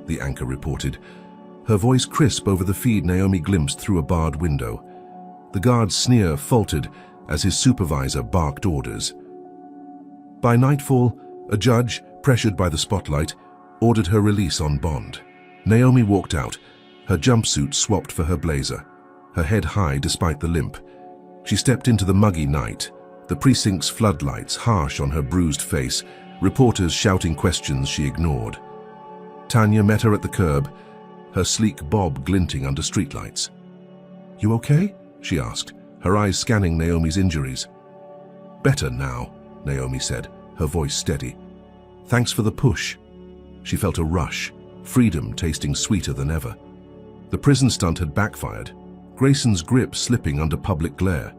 [SPEAKER 1] the anchor reported. Her voice crisp over the feed Naomi glimpsed through a barred window. The guard's sneer faltered as his supervisor barked orders. By nightfall, a judge, pressured by the spotlight, ordered her release on bond. Naomi walked out, her jumpsuit swapped for her blazer, her head high despite the limp. She stepped into the muggy night, the precinct's floodlights harsh on her bruised face, reporters shouting questions she ignored. Tanya met her at the curb, her sleek bob glinting under streetlights. "You okay?" she asked, her eyes scanning Naomi's injuries. "Better now," Naomi said, her voice steady. "Thanks for the push." She felt a rush, freedom tasting sweeter than ever. The prison stunt had backfired, Grayson's grip slipping under public glare.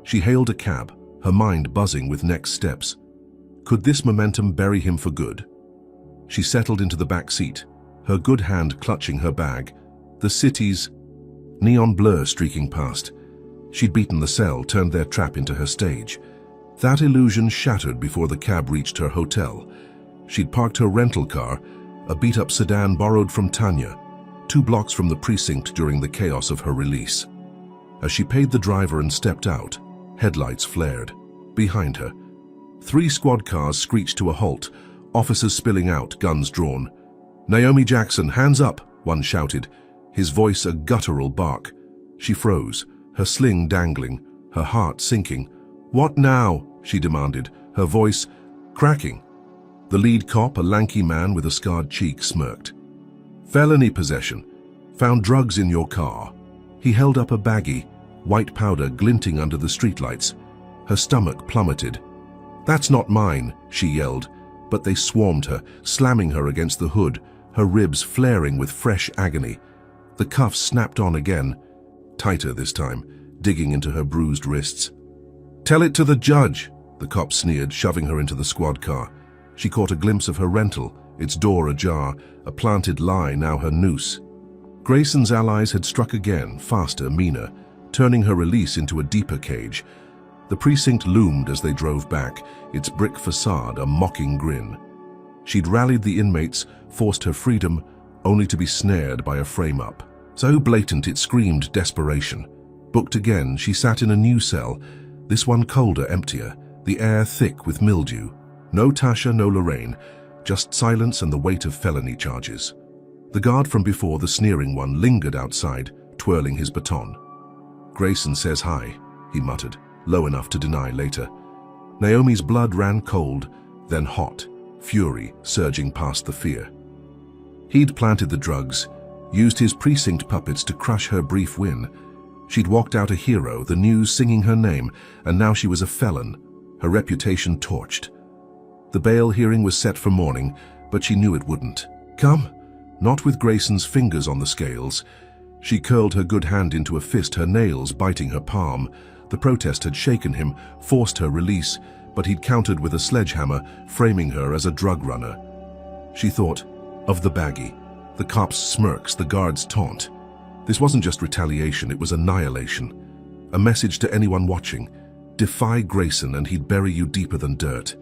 [SPEAKER 1] She hailed a cab, her mind buzzing with next steps. Could this momentum bury him for good? She settled into the back seat, her good hand clutching her bag, the city's neon blur streaking past. She'd beaten the cell, turned their trap into her stage. That illusion shattered before the cab reached her hotel. She'd parked her rental car, a beat-up sedan borrowed from Tanya, 2 blocks from the precinct during the chaos of her release. As she paid the driver and stepped out, headlights flared. Behind her, 3 squad cars screeched to a halt, officers spilling out, guns drawn. "Naomi Jackson, hands up," one shouted, his voice a guttural bark. She froze, her sling dangling, her heart sinking. "What now?" she demanded, her voice cracking. The lead cop, a lanky man with a scarred cheek, smirked. "Felony possession. Found drugs in your car." He held up a baggie, white powder glinting under the streetlights. Her stomach plummeted. "That's not mine," she yelled, but they swarmed her, slamming her against the hood, her ribs flaring with fresh agony. The cuffs snapped on again, tighter this time, digging into her bruised wrists. "Tell it to the judge," the cop sneered, shoving her into the squad car. She caught a glimpse of her rental, its door ajar, a planted lie now her noose. Grayson's allies had struck again, faster, meaner, turning her release into a deeper cage. The precinct loomed as they drove back, its brick facade a mocking grin. She'd rallied the inmates, forced her freedom, only to be snared by a frame-up. So blatant it screamed desperation. Booked again, she sat in a new cell, this one colder, emptier, the air thick with mildew. No Tasha, no Lorraine, just silence and the weight of felony charges. The guard from before, the sneering one, lingered outside, twirling his baton. "Grayson says hi," he muttered, low enough to deny later. Naomi's blood ran cold, then hot, fury surging past the fear. He'd planted the drugs, used his precinct puppets to crush her brief win. She'd walked out a hero, the news singing her name, and now she was a felon, her reputation torched. The bail hearing was set for morning, but she knew it wouldn't come. Not with Grayson's fingers on the scales. She curled her good hand into a fist, her nails biting her palm. The protest had shaken him, forced her release, but he'd countered with a sledgehammer, framing her as a drug runner. She thought of the baggie, the cops' smirks, the guards' taunt. This wasn't just retaliation, it was annihilation. A message to anyone watching: defy Grayson and he'd bury you deeper than dirt.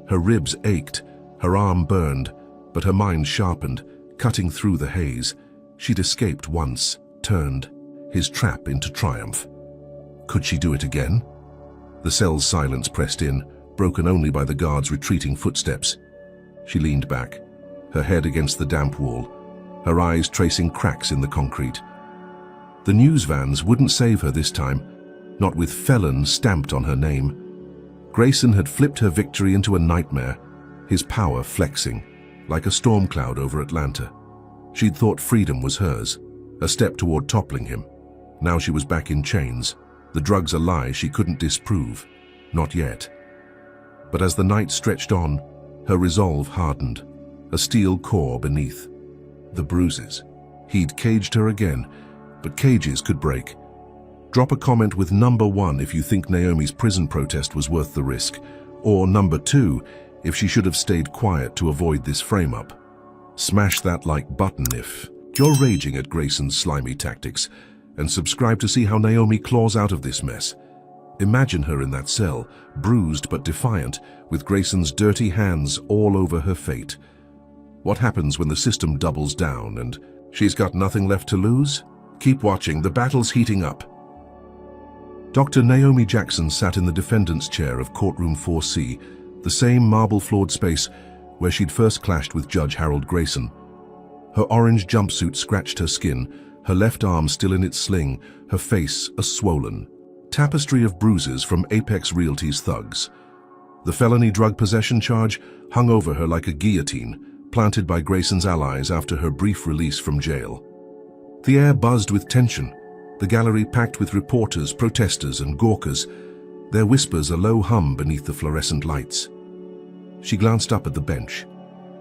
[SPEAKER 1] Her ribs ached, her arm burned, but her mind sharpened, cutting through the haze. She'd escaped once, turned his trap into triumph. Could she do it again? The cell's silence pressed in, broken only by the guard's retreating footsteps. She leaned back, her head against the damp wall, her eyes tracing cracks in the concrete. The news vans wouldn't save her this time, not with felon stamped on her name. Grayson had flipped her victory into a nightmare, his power flexing, like a storm cloud over Atlanta. She'd thought freedom was hers, a step toward toppling him. Now she was back in chains, the drugs a lie she couldn't disprove. Not yet. But as the night stretched on, her resolve hardened, a steel core beneath. The bruises. He'd caged her again, but cages could break. Drop a comment with number 1 if you think Naomi's prison protest was worth the risk, or number 2 if she should have stayed quiet to avoid this frame-up. Smash that like button if you're raging at Grayson's slimy tactics, and subscribe to see how Naomi claws out of this mess. Imagine her in that cell, bruised but defiant, with Grayson's dirty hands all over her fate. What happens when the system doubles down and she's got nothing left to lose? Keep watching, the battle's heating up. Dr. Naomi Jackson sat in the defendant's chair of courtroom 4C, the same marble-floored space where she'd first clashed with Judge Harold Grayson. Her orange jumpsuit scratched her skin, her left arm still in its sling, her face a swollen tapestry of bruises from Apex Realty's thugs. The felony drug possession charge hung over her like a guillotine, planted by Grayson's allies after her brief release from jail. The air buzzed with tension, the gallery packed with reporters, protesters, and gawkers, their whispers a low hum beneath the fluorescent lights. She glanced up at the bench,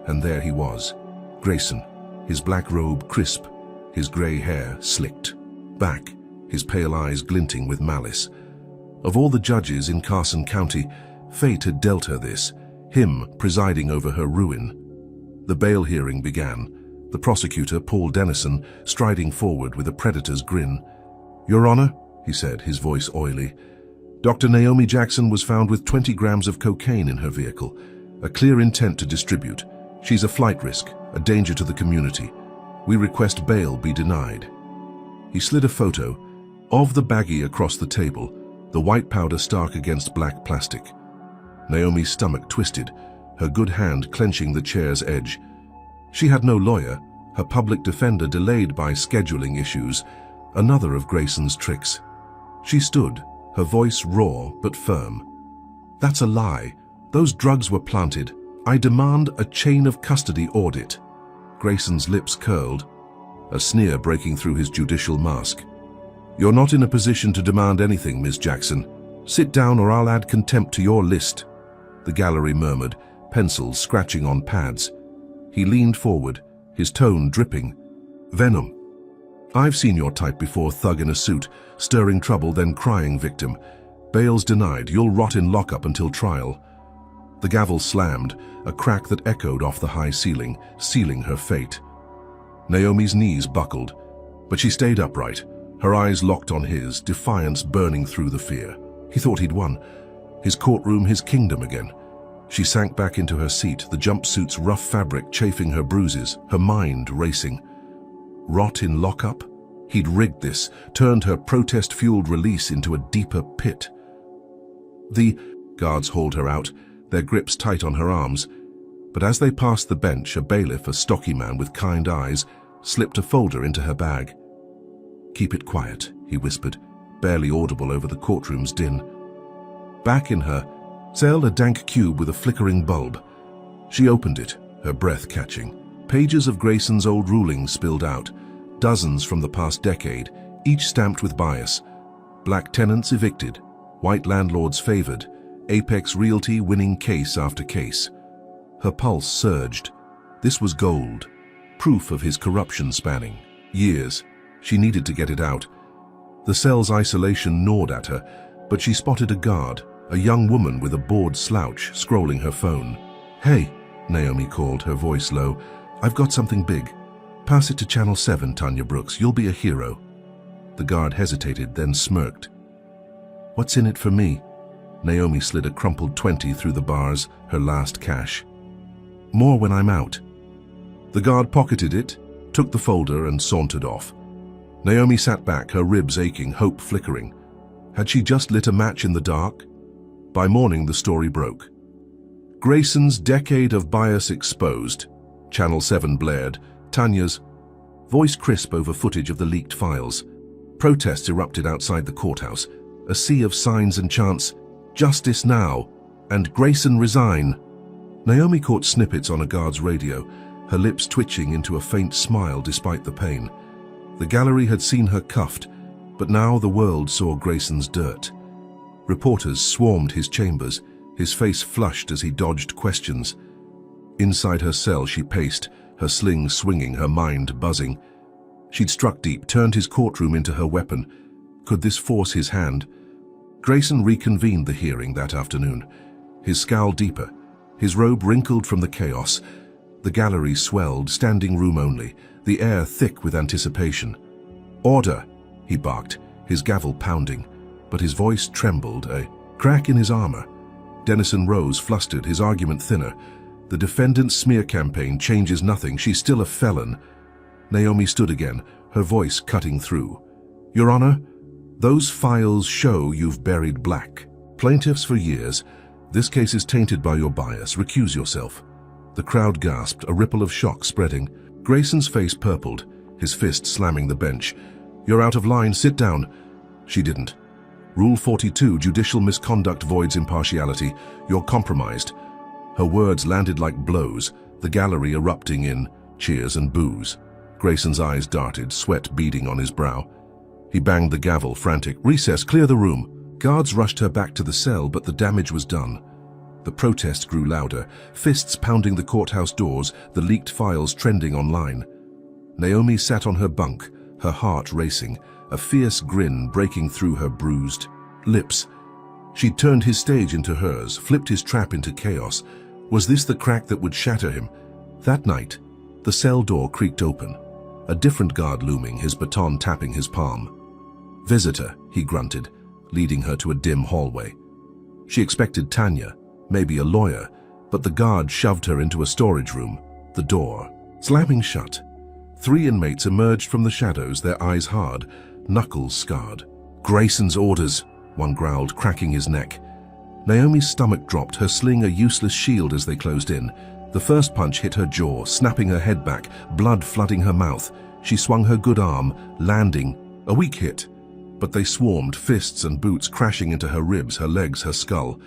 [SPEAKER 1] and there he was, Grayson, his black robe crisp, his gray hair slicked back, his pale eyes glinting with malice. Of all the judges in Carson County, fate had dealt her this, him presiding over her ruin. The bail hearing began, the prosecutor, Paul Dennison, striding forward with a predator's grin. "Your Honor," he said, his voice oily, "Dr. Naomi Jackson was found with 20 grams of cocaine in her vehicle, a clear intent to distribute. She's a flight risk, a danger to the community. We request bail be denied." He slid a photo of the baggie across the table, the white powder stark against black plastic. Naomi's stomach twisted, her good hand clenching the chair's edge. She had no lawyer, her public defender delayed by scheduling issues, another of Grayson's tricks. She stood, her voice raw but firm. "That's a lie. Those drugs were planted. I demand a chain of custody audit." Grayson's lips curled, a sneer breaking through his judicial mask. "You're not in a position to demand anything, Ms. Jackson. Sit down or I'll add contempt to your list," the gallery murmured, pencils scratching on pads. He leaned forward, his tone dripping. "Venom. I've seen your type before, thug in a suit, stirring trouble then crying victim. Bail's denied, you'll rot in lockup until trial." The gavel slammed, a crack that echoed off the high ceiling, sealing her fate. Naomi's knees buckled, but she stayed upright, her eyes locked on his, defiance burning through the fear. He thought he'd won. His courtroom, his kingdom again. She sank back into her seat, the jumpsuit's rough fabric chafing her bruises, her mind racing. Rot in lockup? He'd rigged this, turned her protest-fueled release into a deeper pit. The guards hauled her out, their grips tight on her arms. But as they passed the bench, a bailiff, a stocky man with kind eyes, slipped a folder into her bag. "Keep it quiet," he whispered, barely audible over the courtroom's din. Back in her cell, a dank cube with a flickering bulb. She opened it, her breath catching. Pages of Grayson's old rulings spilled out, dozens from the past decade, each stamped with bias. Black tenants evicted, white landlords favored, Apex Realty winning case after case. Her pulse surged. This was gold, proof of his corruption spanning years. She needed to get it out. The cell's isolation gnawed at her, but she spotted a guard, a young woman with a bored slouch scrolling her phone. "Hey," Naomi called, her voice low. "I've got something big. Pass it to Channel 7, Tanya Brooks. You'll be a hero." The guard hesitated, then smirked. "What's in it for me?" Naomi slid a crumpled 20 through the bars, her last cash. "More when I'm out." The guard pocketed it, took the folder and sauntered off. Naomi sat back, her ribs aching, hope flickering. Had she just lit a match in the dark? By morning, the story broke. Grayson's decade of bias exposed. Channel 7 blared, Tanya's voice crisp over footage of the leaked files. Protests erupted outside the courthouse, a sea of signs and chants, "Justice now," and "Grayson resign." Naomi caught snippets on a guard's radio, her lips twitching into a faint smile despite the pain. The gallery had seen her cuffed, but now the world saw Grayson's dirt. Reporters swarmed his chambers, his face flushed as he dodged questions. Inside her cell she paced, her sling swinging, her mind buzzing. She'd struck deep, turned his courtroom into her weapon. Could this force his hand? Grayson reconvened the hearing that afternoon, his scowl deeper, his robe wrinkled from the chaos. The gallery swelled, standing room only, the air thick with anticipation. "Order!" he barked, his gavel pounding, but his voice trembled, a crack in his armor. Dennison rose, flustered, his argument thinner. "The defendant's smear campaign changes nothing. She's still a felon." Naomi stood again, her voice cutting through. "Your Honor, those files show you've buried black. Plaintiffs for years. This case is tainted by your bias. Recuse yourself." The crowd gasped, a ripple of shock spreading. Grayson's face purpled, his fist slamming the bench. "You're out of line. Sit down." She didn't. "Rule 42, judicial misconduct voids impartiality. You're compromised." Her words landed like blows, the gallery erupting in cheers and boos. Grayson's eyes darted, sweat beading on his brow. He banged the gavel, frantic. "Recess, clear the room." Guards rushed her back to the cell, but the damage was done. The protest grew louder, fists pounding the courthouse doors, the leaked files trending online. Naomi sat on her bunk, her heart racing, a fierce grin breaking through her bruised lips. She'd turned his stage into hers, flipped his trap into chaos. Was this the crack that would shatter him? That night, the cell door creaked open, a different guard looming, his baton tapping his palm. "Visitor," he grunted, leading her to a dim hallway. She expected Tanya, maybe a lawyer, but the guard shoved her into a storage room, the door slamming shut. 3 inmates emerged from the shadows, their eyes hard, knuckles scarred. "Grayson's orders," one growled, cracking his neck. Naomi's stomach dropped, her sling a useless shield as they closed in. The first punch hit her jaw, snapping her head back, blood flooding her mouth. She swung her good arm, landing. A weak hit. But they swarmed, fists and boots crashing into her ribs, her legs, her skull.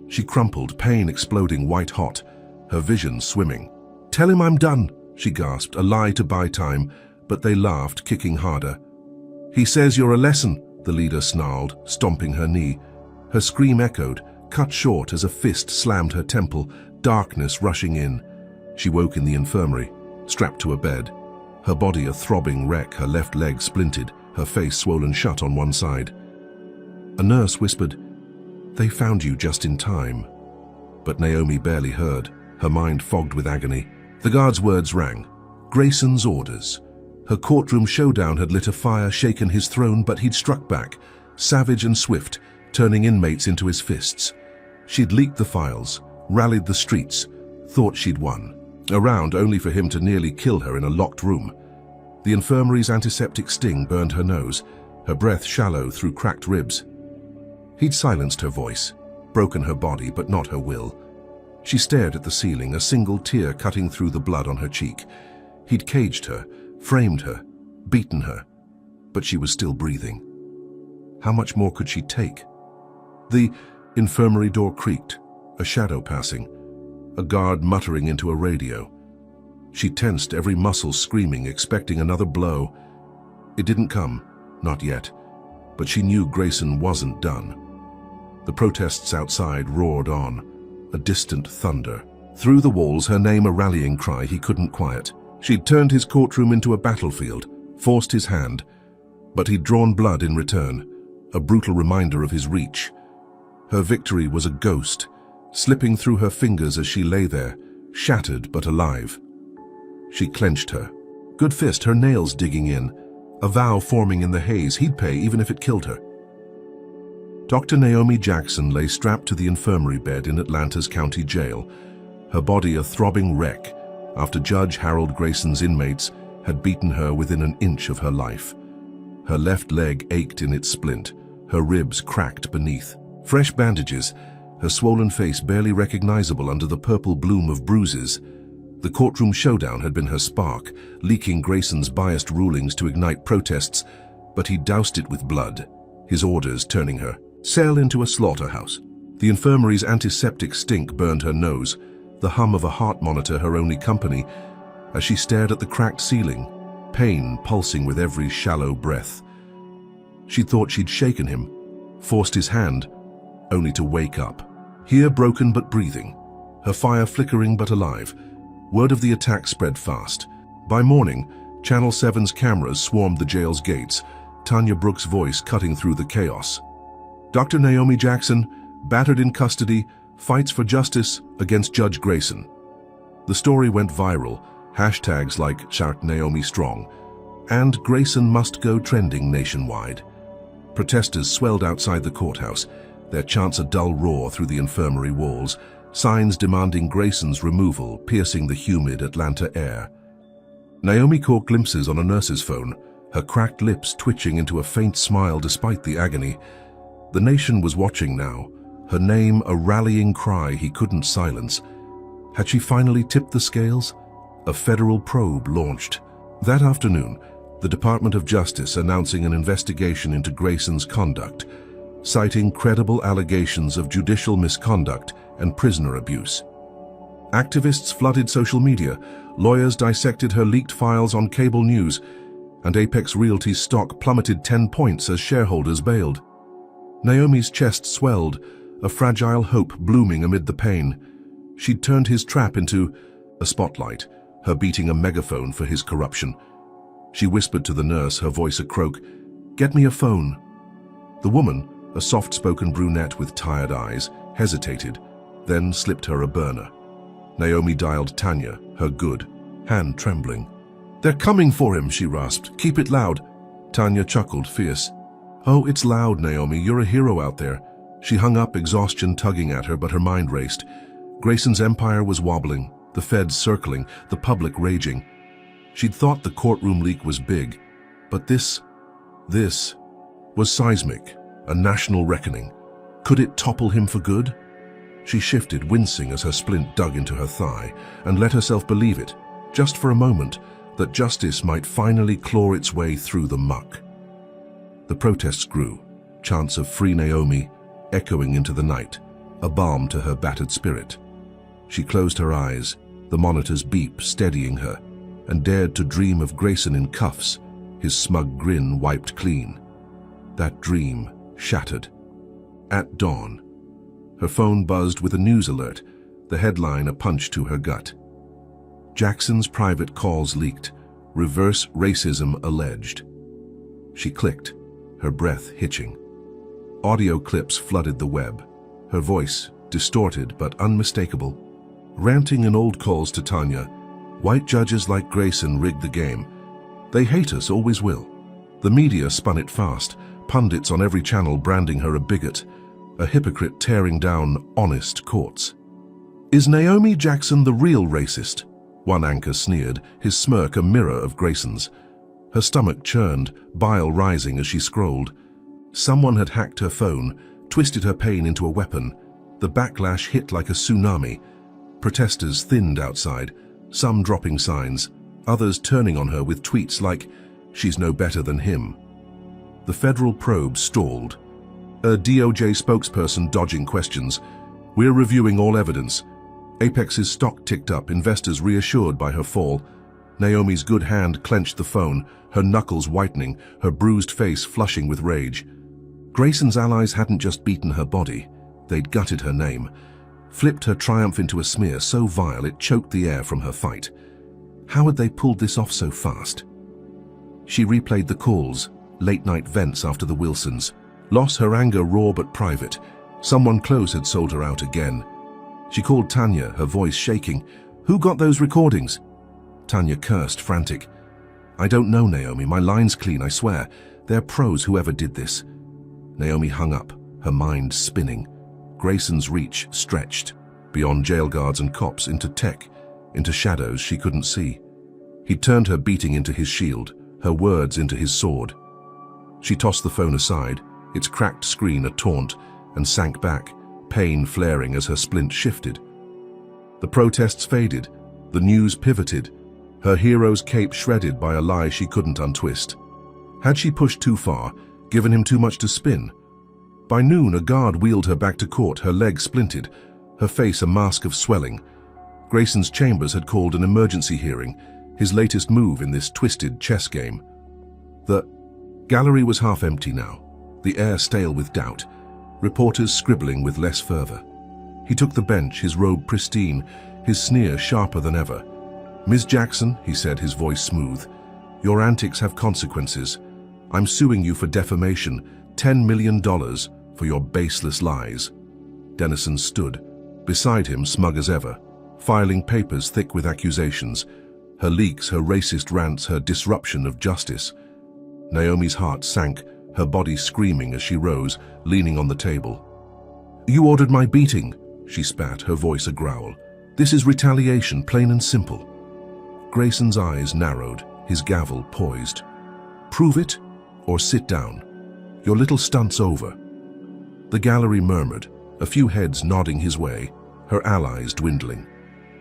[SPEAKER 1] She crumpled, pain exploding white hot, her vision swimming. "Tell him I'm done," she gasped, a lie to buy time, but they laughed, kicking harder. "He says you're a lesson," the leader snarled, stomping her knee. Her scream echoed, cut short as a fist slammed her temple, darkness rushing in. She woke in the infirmary, strapped to a bed, her body a throbbing wreck, her left leg splintered, her face swollen shut on one side. A nurse whispered, "They found you just in time." But Naomi barely heard, her mind fogged with agony. The guard's words rang. Grayson's orders. Her courtroom showdown had lit a fire, shaken his throne, but he'd struck back, savage and swift, turning inmates into his fists. She'd leaked the files, rallied the streets, thought she'd won. Around only for him to nearly kill her in a locked room. The infirmary's antiseptic sting burned her nose, her breath shallow through cracked ribs. He'd silenced her voice, broken her body but not her will. She stared at the ceiling, a single tear cutting through the blood on her cheek. He'd caged her, framed her, beaten her, but she was still breathing. How much more could she take? The infirmary door creaked, a shadow passing, a guard muttering into a radio. She tensed, every muscle screaming, expecting another blow. It didn't come, not yet, but she knew Grayson wasn't done. The protests outside roared on, a distant thunder. Through the walls, her name a rallying cry he couldn't quiet. She'd turned his courtroom into a battlefield, forced his hand, but he'd drawn blood in return, a brutal reminder of his reach. Her victory was a ghost, slipping through her fingers as she lay there, shattered but alive. She clenched her good fist, her nails digging in, a vow forming in the haze he'd pay even if it killed her. Dr. Naomi Jackson lay strapped to the infirmary bed in Atlanta's county jail, her body a throbbing wreck after Judge Harold Grayson's inmates had beaten her within an inch of her life. Her left leg ached in its splint, her ribs cracked beneath. Fresh bandages, her swollen face barely recognizable under the purple bloom of bruises. The courtroom showdown had been her spark, leaking Grayson's biased rulings to ignite protests, but he doused it with blood, his orders turning her cell into a slaughterhouse. The infirmary's antiseptic stink burned her nose, the hum of a heart monitor her only company, as she stared at the cracked ceiling, pain pulsing with every shallow breath. She thought she'd shaken him, forced his hand, only to wake up. Here broken but breathing, her fire flickering but alive. Word of the attack spread fast. By morning, Channel 7's cameras swarmed the jail's gates, Tanya Brooks' voice cutting through the chaos. Dr. Naomi Jackson, battered in custody, fights for justice against Judge Grayson. The story went viral, hashtags like Shout Naomi Strong and Grayson Must Go trending nationwide. Protesters swelled outside the courthouse, their chants a dull roar through the infirmary walls, signs demanding Grayson's removal piercing the humid Atlanta air. Naomi caught glimpses on a nurse's phone, her cracked lips twitching into a faint smile despite the agony. The nation was watching now, her name a rallying cry he couldn't silence. Had she finally tipped the scales? A federal probe launched. That afternoon, the Department of Justice announcing an investigation into Grayson's conduct, citing credible allegations of judicial misconduct and prisoner abuse. Activists flooded social media, lawyers dissected her leaked files on cable news, and Apex Realty's stock plummeted 10 points as shareholders bailed. Naomi's chest swelled, a fragile hope blooming amid the pain. She'd turned his trap into a spotlight, her beating a megaphone for his corruption. She whispered to the nurse, her voice a croak, "Get me a phone." The woman, a soft-spoken brunette with tired eyes, hesitated, then slipped her a burner. Naomi dialed Tanya, her good, hand trembling. "They're coming for him," she rasped. "Keep it loud." Tanya chuckled, fierce. "Oh, it's loud, Naomi. You're a hero out there." She hung up, exhaustion tugging at her, but her mind raced. Grayson's empire was wobbling, the feds circling, the public raging. She'd thought the courtroom leak was big, but this was seismic, a national reckoning. Could it topple him for good? She shifted, wincing as her splint dug into her thigh, and let herself believe it, just for a moment, that justice might finally claw its way through the muck. The protests grew, chants of "Free Naomi" echoing into the night, a balm to her battered spirit. She closed her eyes, the monitor's beep steadying her, and dared to dream of Grayson in cuffs, his smug grin wiped clean. That dream shattered. At dawn, her phone buzzed with a news alert, the headline a punch to her gut. Jackson's private calls leaked, reverse racism alleged. She clicked, her breath hitching. Audio clips flooded the web, her voice distorted but unmistakable, ranting in old calls to Tanya. "White judges like Grayson rigged the game. They hate us, always will." The media spun it fast, pundits on every channel branding her a bigot, a hypocrite tearing down honest courts. "Is Naomi Jackson the real racist?" One anchor sneered, his smirk a mirror of Grayson's. Her stomach churned, bile rising as she scrolled. Someone had hacked her phone, twisted her pain into a weapon. The backlash hit like a tsunami. Protesters thinned outside, some dropping signs, others turning on her with tweets like, "She's no better than him." The federal probe stalled. A DOJ spokesperson dodging questions. "We're reviewing all evidence." Apex's stock ticked up, investors reassured by her fall. Naomi's good hand clenched the phone, her knuckles whitening, her bruised face flushing with rage. Grayson's allies hadn't just beaten her body, they'd gutted her name, flipped her triumph into a smear so vile it choked the air from her fight. How had they pulled this off so fast? She replayed the calls, late-night vents after the Wilsons. Lost her anger raw but private. Someone close had sold her out again. She called Tanya, her voice shaking. "Who got those recordings?" Tanya cursed, frantic. "I don't know, Naomi. My line's clean, I swear. They're pros, whoever did this." Naomi hung up, her mind spinning. Grayson's reach stretched, beyond jail guards and cops, into tech, into shadows she couldn't see. He turned her beating into his shield, her words into his sword. She tossed the phone aside, its cracked screen a taunt, and sank back, pain flaring as her splint shifted. The protests faded, the news pivoted, her hero's cape shredded by a lie she couldn't untwist. Had she pushed too far, given him too much to spin? By noon, a guard wheeled her back to court, her leg splinted, her face a mask of swelling. Grayson's chambers had called an emergency hearing, his latest move in this twisted chess game. The gallery was half empty now, the air stale with doubt, reporters scribbling with less fervor. He took the bench, his robe pristine, his sneer sharper than ever. "Ms. Jackson," he said, his voice smooth, "your antics have consequences. I'm suing you for defamation, $10 million for your baseless lies." Dennison stood, beside him smug as ever, filing papers thick with accusations, her leaks, her racist rants, her disruption of justice. Naomi's heart sank, her body screaming as she rose, leaning on the table. "You ordered my beating," she spat, her voice a growl. "This is retaliation, plain and simple." Grayson's eyes narrowed, his gavel poised. "Prove it, or sit down. Your little stunt's over." The gallery murmured, a few heads nodding his way, her allies dwindling.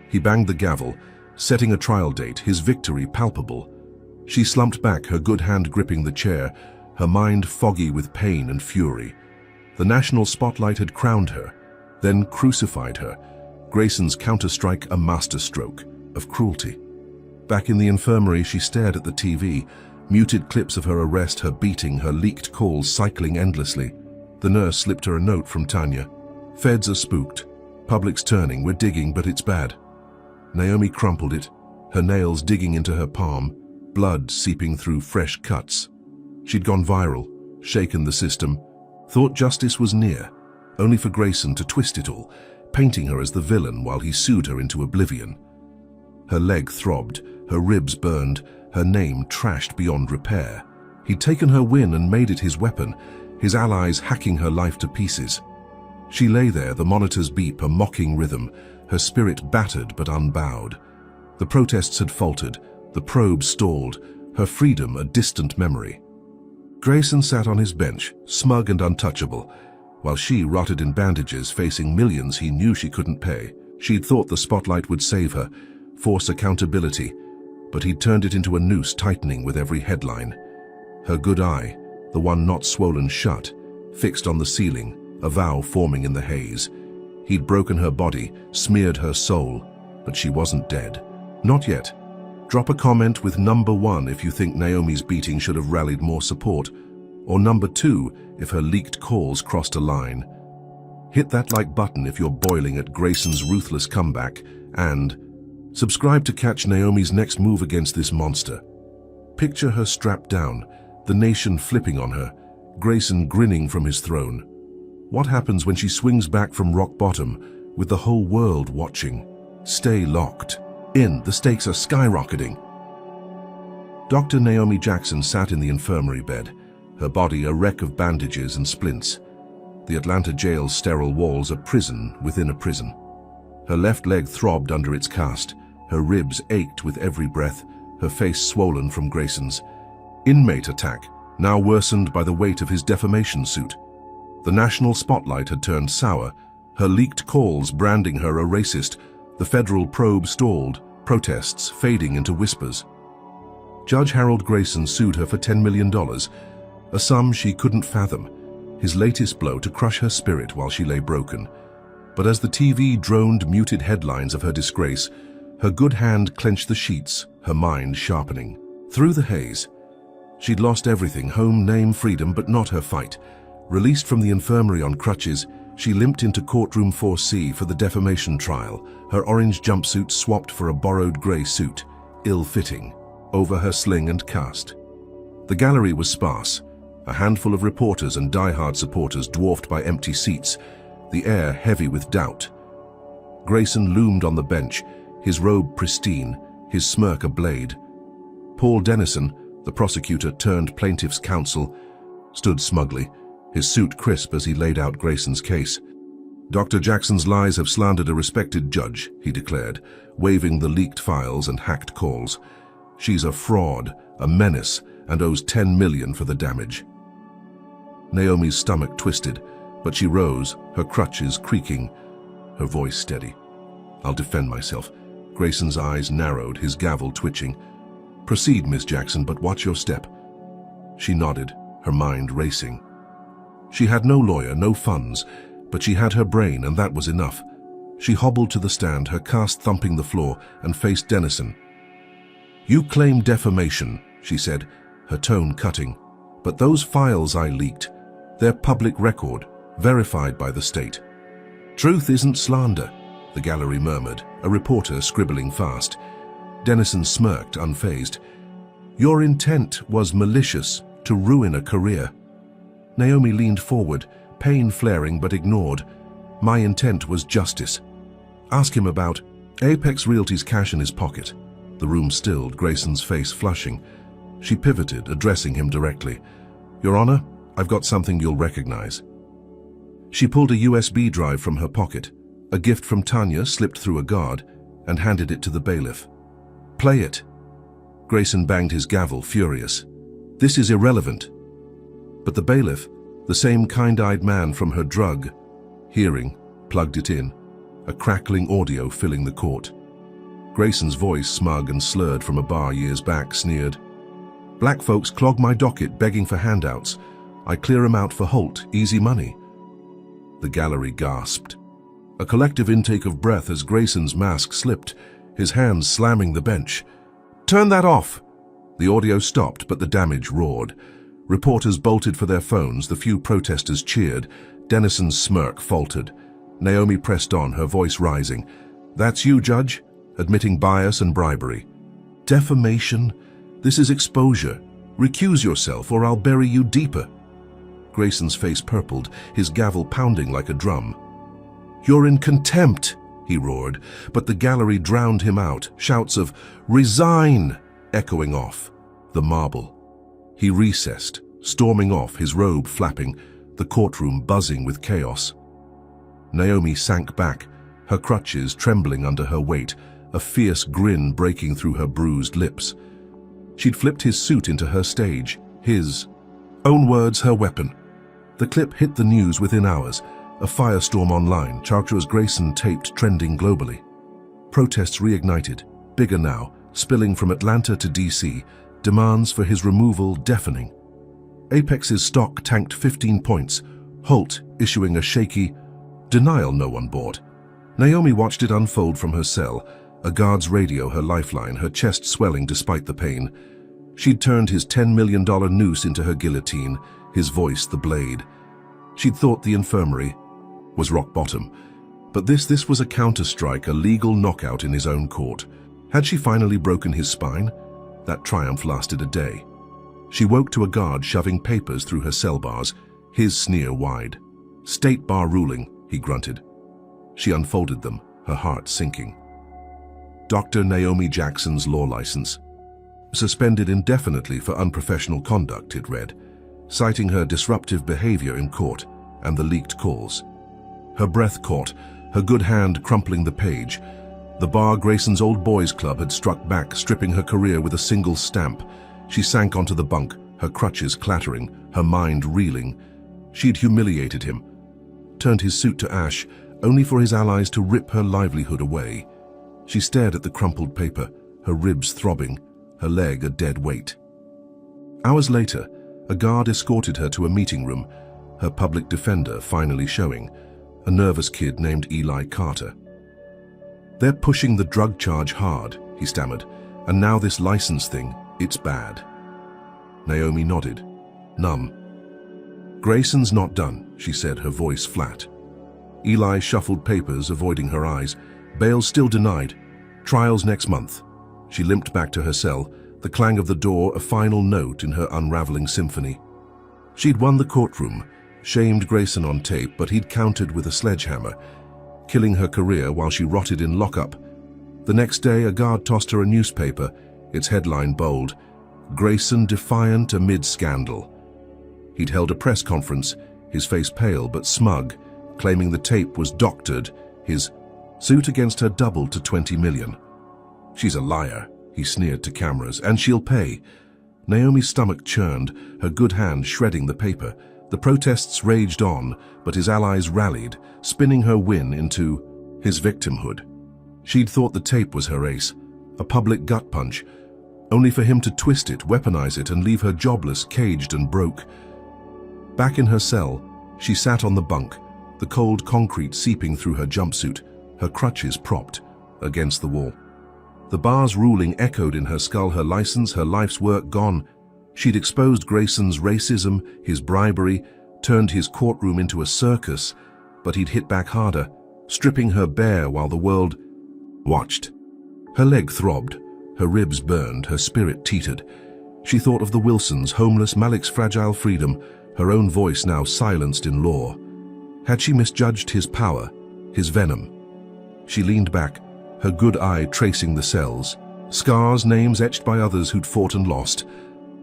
[SPEAKER 1] He banged the gavel, setting a trial date, his victory palpable. She slumped back, her good hand gripping the chair, her mind foggy with pain and fury. The national spotlight had crowned her, then crucified her. Grayson's counterstrike a masterstroke of cruelty. Back in the infirmary, she stared at the TV, muted clips of her arrest, her beating, her leaked calls cycling endlessly. The nurse slipped her a note from Tanya. "Feds are spooked. Public's turning. We're digging, but it's bad." Naomi crumpled it, her nails digging into her palm, blood seeping through fresh cuts. She'd gone viral, shaken the system, thought justice was near, only for Grayson to twist it all, painting her as the villain while he sued her into oblivion. Her leg throbbed, her ribs burned, her name trashed beyond repair. He'd taken her win and made it his weapon, his allies hacking her life to pieces. She lay there, the monitor's beep a mocking rhythm, her spirit battered but unbowed. The protests had faltered, the probe stalled, her freedom a distant memory. Grayson sat on his bench, smug and untouchable, while she rotted in bandages, facing millions he knew she couldn't pay. She'd thought the spotlight would save her, force accountability, but he'd turned it into a noose tightening with every headline. Her good eye, the one not swollen shut, fixed on the ceiling, a vow forming in the haze. He'd broken her body, smeared her soul, but she wasn't dead. Not yet. Drop a comment with number 1 if you think Naomi's beating should have rallied more support, or number 2 if her leaked calls crossed a line. Hit that like button if you're boiling at Grayson's ruthless comeback, and subscribe to catch Naomi's next move against this monster. Picture her strapped down, the nation flipping on her, Grayson grinning from his throne. What happens when she swings back from rock bottom, with the whole world watching? Stay locked in, the stakes are skyrocketing. Dr. Naomi Jackson sat in the infirmary bed, her body a wreck of bandages and splints. The Atlanta jail's sterile walls a prison within a prison. Her left leg throbbed under its cast. Her ribs ached with every breath, her face swollen from Grayson's inmate attack, now worsened by the weight of his defamation suit. The national spotlight had turned sour, her leaked calls branding her a racist. The federal probe stalled, protests fading into whispers. Judge Harold Grayson sued her for $10 million, a sum she couldn't fathom, his latest blow to crush her spirit while she lay broken. But as the TV droned muted headlines of her disgrace, her good hand clenched the sheets, her mind sharpening. Through the haze, she'd lost everything, home, name, freedom, but not her fight. Released from the infirmary on crutches, she limped into courtroom 4C for the defamation trial, her orange jumpsuit swapped for a borrowed grey suit, ill-fitting, over her sling and cast. The gallery was sparse, a handful of reporters and die-hard supporters dwarfed by empty seats, the air heavy with doubt. Grayson loomed on the bench, his robe pristine, his smirk a blade. Paul Dennison, the prosecutor turned plaintiff's counsel, stood smugly, his suit crisp as he laid out Grayson's case. Dr. Jackson's lies have slandered a respected judge, he declared, waving the leaked files and hacked calls. She's a fraud, a menace, and owes $10 million for the damage. Naomi's stomach twisted, but she rose, her crutches creaking, her voice steady. I'll defend myself. Grayson's eyes narrowed, his gavel twitching. Proceed, Miss Jackson, but watch your step. She nodded, her mind racing. She had no lawyer, no funds, but she had her brain, and that was enough. She hobbled to the stand, her cast thumping the floor, and faced Dennison. You claim defamation, she said, her tone cutting. But those files I leaked, they're public record, verified by the state. Truth isn't slander, the gallery murmured, a reporter scribbling fast. Dennison smirked, unfazed. Your intent was malicious, to ruin a career. Naomi leaned forward, pain flaring but ignored. My intent was justice. Ask him about Apex Realty's cash in his pocket. The room stilled, Grayson's face flushing. She pivoted, addressing him directly. Your Honor, I've got something you'll recognize. She pulled a USB drive from her pocket. A gift from Tanya slipped through a guard and handed it to the bailiff. Play it. Grayson banged his gavel, furious. This is irrelevant. But the bailiff, the same kind-eyed man from her drug, hearing, plugged it in, a crackling audio filling the court. Grayson's voice, smug and slurred from a bar years back, sneered. Black folks clog my docket begging for handouts. I clear 'em out for Holt, easy money. The gallery gasped. A collective intake of breath as Grayson's mask slipped, his hands slamming the bench. Turn that off! The audio stopped, but the damage roared. Reporters bolted for their phones, the few protesters cheered. Dennison's smirk faltered. Naomi pressed on, her voice rising. That's you, Judge, admitting bias and bribery. Defamation? This is exposure. Recuse yourself or I'll bury you deeper. Grayson's face purpled, his gavel pounding like a drum. You're in contempt, he roared, but the gallery drowned him out, shouts of, Resign! Echoing off. The marble. He recessed, storming off, his robe flapping, the courtroom buzzing with chaos. Naomi sank back, her crutches trembling under her weight, a fierce grin breaking through her bruised lips. She'd flipped his suit into her stage, his own words, her weapon. The clip hit the news within hours, a firestorm online, character as Grayson taped trending globally. Protests reignited, bigger now, spilling from Atlanta to DC, demands for his removal deafening. Apex's stock tanked 15 points, Holt issuing a shaky denial no one bought. Naomi watched it unfold from her cell, a guard's radio her lifeline, her chest swelling despite the pain. She'd turned his $10 million noose into her guillotine, his voice the blade. She'd thought the infirmary was rock bottom, but this was a counterstrike, a legal knockout in his own court. Had she finally broken his spine? That triumph lasted a day. She woke to a guard shoving papers through her cell bars, his sneer wide. State bar ruling, he grunted. She unfolded them, her heart sinking. Dr. Naomi Jackson's law license. Suspended indefinitely for unprofessional conduct, it read, citing her disruptive behavior in court and the leaked calls. Her breath caught, her good hand crumpling the page. The bar Grayson's old boys club had struck back, stripping her career with a single stamp. She sank onto the bunk, her crutches clattering, her mind reeling. She'd humiliated him, turned his suit to ash, only for his allies to rip her livelihood away. She stared at the crumpled paper, her ribs throbbing, her leg a dead weight. Hours later, a guard escorted her to a meeting room, her public defender finally showing, a nervous kid named Eli Carter. "They're pushing the drug charge hard," he stammered, "and now this license thing, it's bad." Naomi nodded, numb. "Grayson's not done," she said, her voice flat. Eli shuffled papers, avoiding her eyes. "Bail still denied. Trials next month." She limped back to her cell, the clang of the door a final note in her unraveling symphony. She'd won the courtroom, shamed Grayson on tape, but he'd countered with a sledgehammer, killing her career while she rotted in lockup. The next day, a guard tossed her a newspaper, its headline bold, "Grayson defiant amid scandal." He'd held a press conference, his face pale but smug, claiming the tape was doctored, his suit against her doubled to 20 million. "She's a liar," he sneered to cameras, "and she'll pay." Naomi's stomach churned, her good hand shredding the paper. The protests raged on, but his allies rallied, spinning her win into his victimhood. She'd thought the tape was her ace, a public gut punch, only for him to twist it, weaponize it, and leave her jobless, caged and broke. Back in her cell, she sat on the bunk, the cold concrete seeping through her jumpsuit, her crutches propped against the wall. The bar's ruling echoed in her skull, her license, her life's work gone. She'd exposed Grayson's racism, his bribery, turned his courtroom into a circus, but he'd hit back harder, stripping her bare while the world watched. Her leg throbbed, her ribs burned, her spirit teetered. She thought of the Wilsons, homeless, Malik's fragile freedom, her own voice now silenced in law. Had she misjudged his power, his venom? She leaned back, her good eye tracing the cells, scars, names etched by others who'd fought and lost.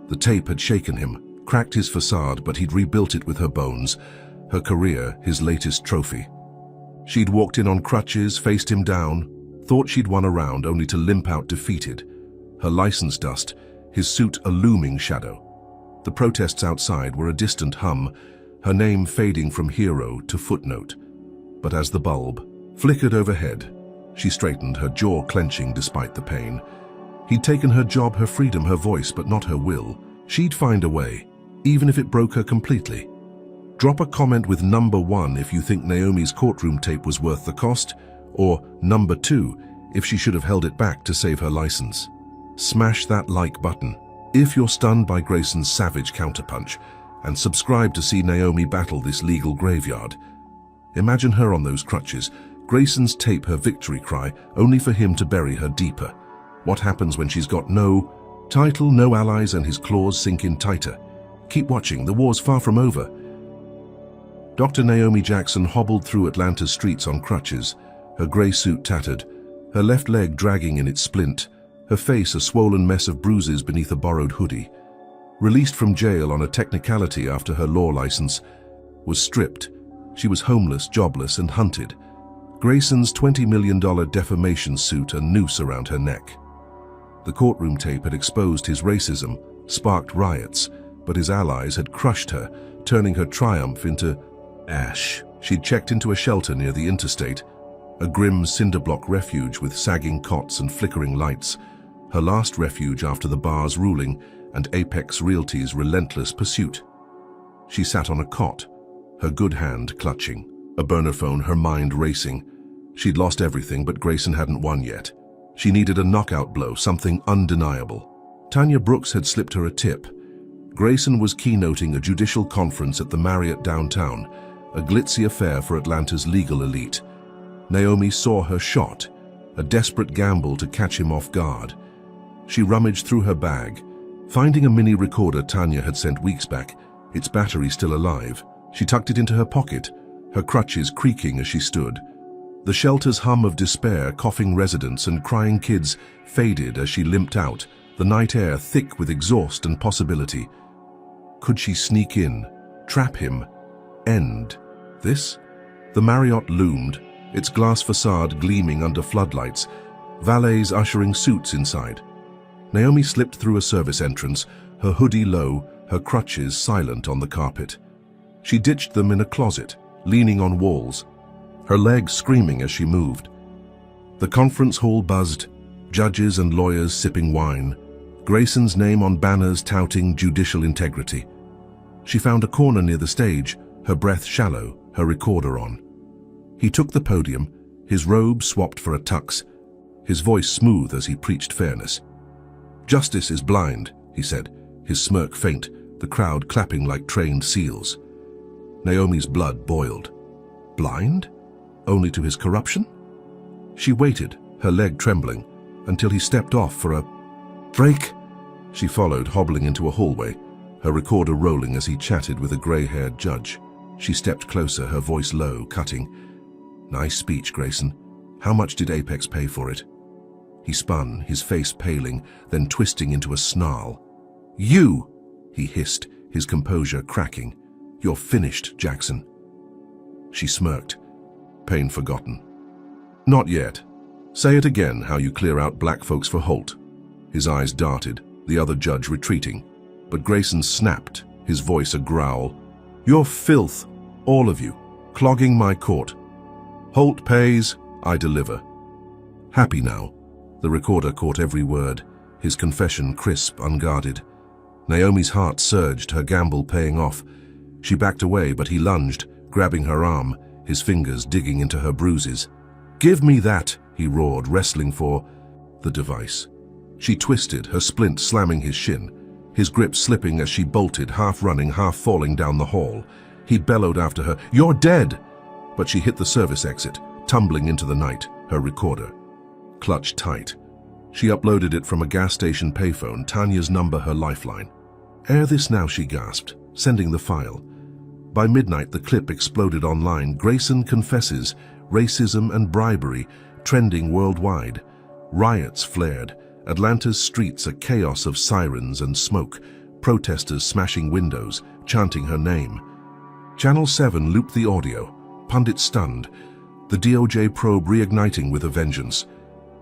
[SPEAKER 1] The tape had shaken him, cracked his facade, but he'd rebuilt it with her bones, her career, his latest trophy. She'd walked in on crutches, faced him down, thought she'd won a round, only to limp out defeated. Her license dust, his suit a looming shadow. The protests outside were a distant hum, her name fading from hero to footnote. But as the bulb flickered overhead, she straightened, her jaw clenching despite the pain. He'd taken her job, her freedom, her voice, but not her will. She'd find a way, even if it broke her completely. Drop a comment with number 1 if you think Naomi's courtroom tape was worth the cost, or number 2 if she should have held it back to save her license. Smash that like button if you're stunned by Grayson's savage counterpunch, and subscribe to see Naomi battle this legal graveyard. Imagine her on those crutches, Grayson's tape her victory cry, only for him to bury her deeper. What happens when she's got no title, no allies, and his claws sink in tighter? Keep watching, the war's far from over. Dr. Naomi Jackson hobbled through Atlanta's streets on crutches, her gray suit tattered, her left leg dragging in its splint, her face a swollen mess of bruises beneath a borrowed hoodie. Released from jail on a technicality after her law license was stripped, she was homeless, jobless, and hunted. Grayson's $20 million defamation suit a noose around her neck. The courtroom tape had exposed his racism, sparked riots, but his allies had crushed her, turning her triumph into ash. She'd checked into a shelter near the interstate, a grim cinder-block refuge with sagging cots and flickering lights, her last refuge after the bar's ruling and Apex Realty's relentless pursuit. She sat on a cot, her good hand clutching, a burner phone, her mind racing. She'd lost everything, but Grayson hadn't won yet. She needed a knockout blow, something undeniable. Tanya Brooks had slipped her a tip. Grayson was keynoting a judicial conference at the Marriott downtown, a glitzy affair for Atlanta's legal elite. Naomi saw her shot, a desperate gamble to catch him off guard. She rummaged through her bag, finding a mini recorder Tanya had sent weeks back, its battery still alive. She tucked it into her pocket, her crutches creaking as she stood. The shelter's hum of despair, coughing residents and crying kids faded as she limped out, the night air thick with exhaust and possibility. Could she sneak in, trap him, end this? The Marriott loomed, its glass facade gleaming under floodlights, valets ushering suits inside. Naomi slipped through a service entrance, her hoodie low, her crutches silent on the carpet. She ditched them in a closet, leaning on walls, her legs screaming as she moved. The conference hall buzzed, judges and lawyers sipping wine, Grayson's name on banners touting judicial integrity. She found a corner near the stage, her breath shallow, her recorder on. He took the podium, his robe swapped for a tux, his voice smooth as he preached fairness. "Justice is blind," he said, his smirk faint, the crowd clapping like trained seals. Naomi's blood boiled. Blind? Only to his corruption? She waited, her leg trembling, until he stepped off for a break. She followed, hobbling into a hallway, her recorder rolling as he chatted with a grey-haired judge. She stepped closer, her voice low, cutting. "Nice speech, Grayson. How much did Apex pay for it?" He spun, his face paling, then twisting into a snarl. "You!" he hissed, his composure cracking. "You're finished, Jackson." She smirked, pain forgotten. "Not yet. Say it again, how you clear out black folks for Holt." His eyes darted, the other judge retreating. But Grayson snapped, his voice a growl. "You're filth, all of you, clogging my court. Holt pays, I deliver." Happy now. The recorder caught every word, his confession crisp, unguarded. Naomi's heart surged, her gamble paying off. She backed away, but he lunged, grabbing her arm, his fingers digging into her bruises. "Give me that," he roared, wrestling for the device. She twisted, her splint slamming his shin, his grip slipping as she bolted, half running, half falling down the hall. He bellowed after her, "You're dead!" But she hit the service exit, tumbling into the night, her recorder clutched tight. She uploaded it from a gas station payphone, Tanya's number her lifeline. "Air this now," she gasped, sending the file. By midnight, the clip exploded online. Grayson confesses, racism and bribery trending worldwide. Riots flared, Atlanta's streets a chaos of sirens and smoke, protesters smashing windows, chanting her name. Channel 7 looped the audio, pundits stunned, the DOJ probe reigniting with a vengeance.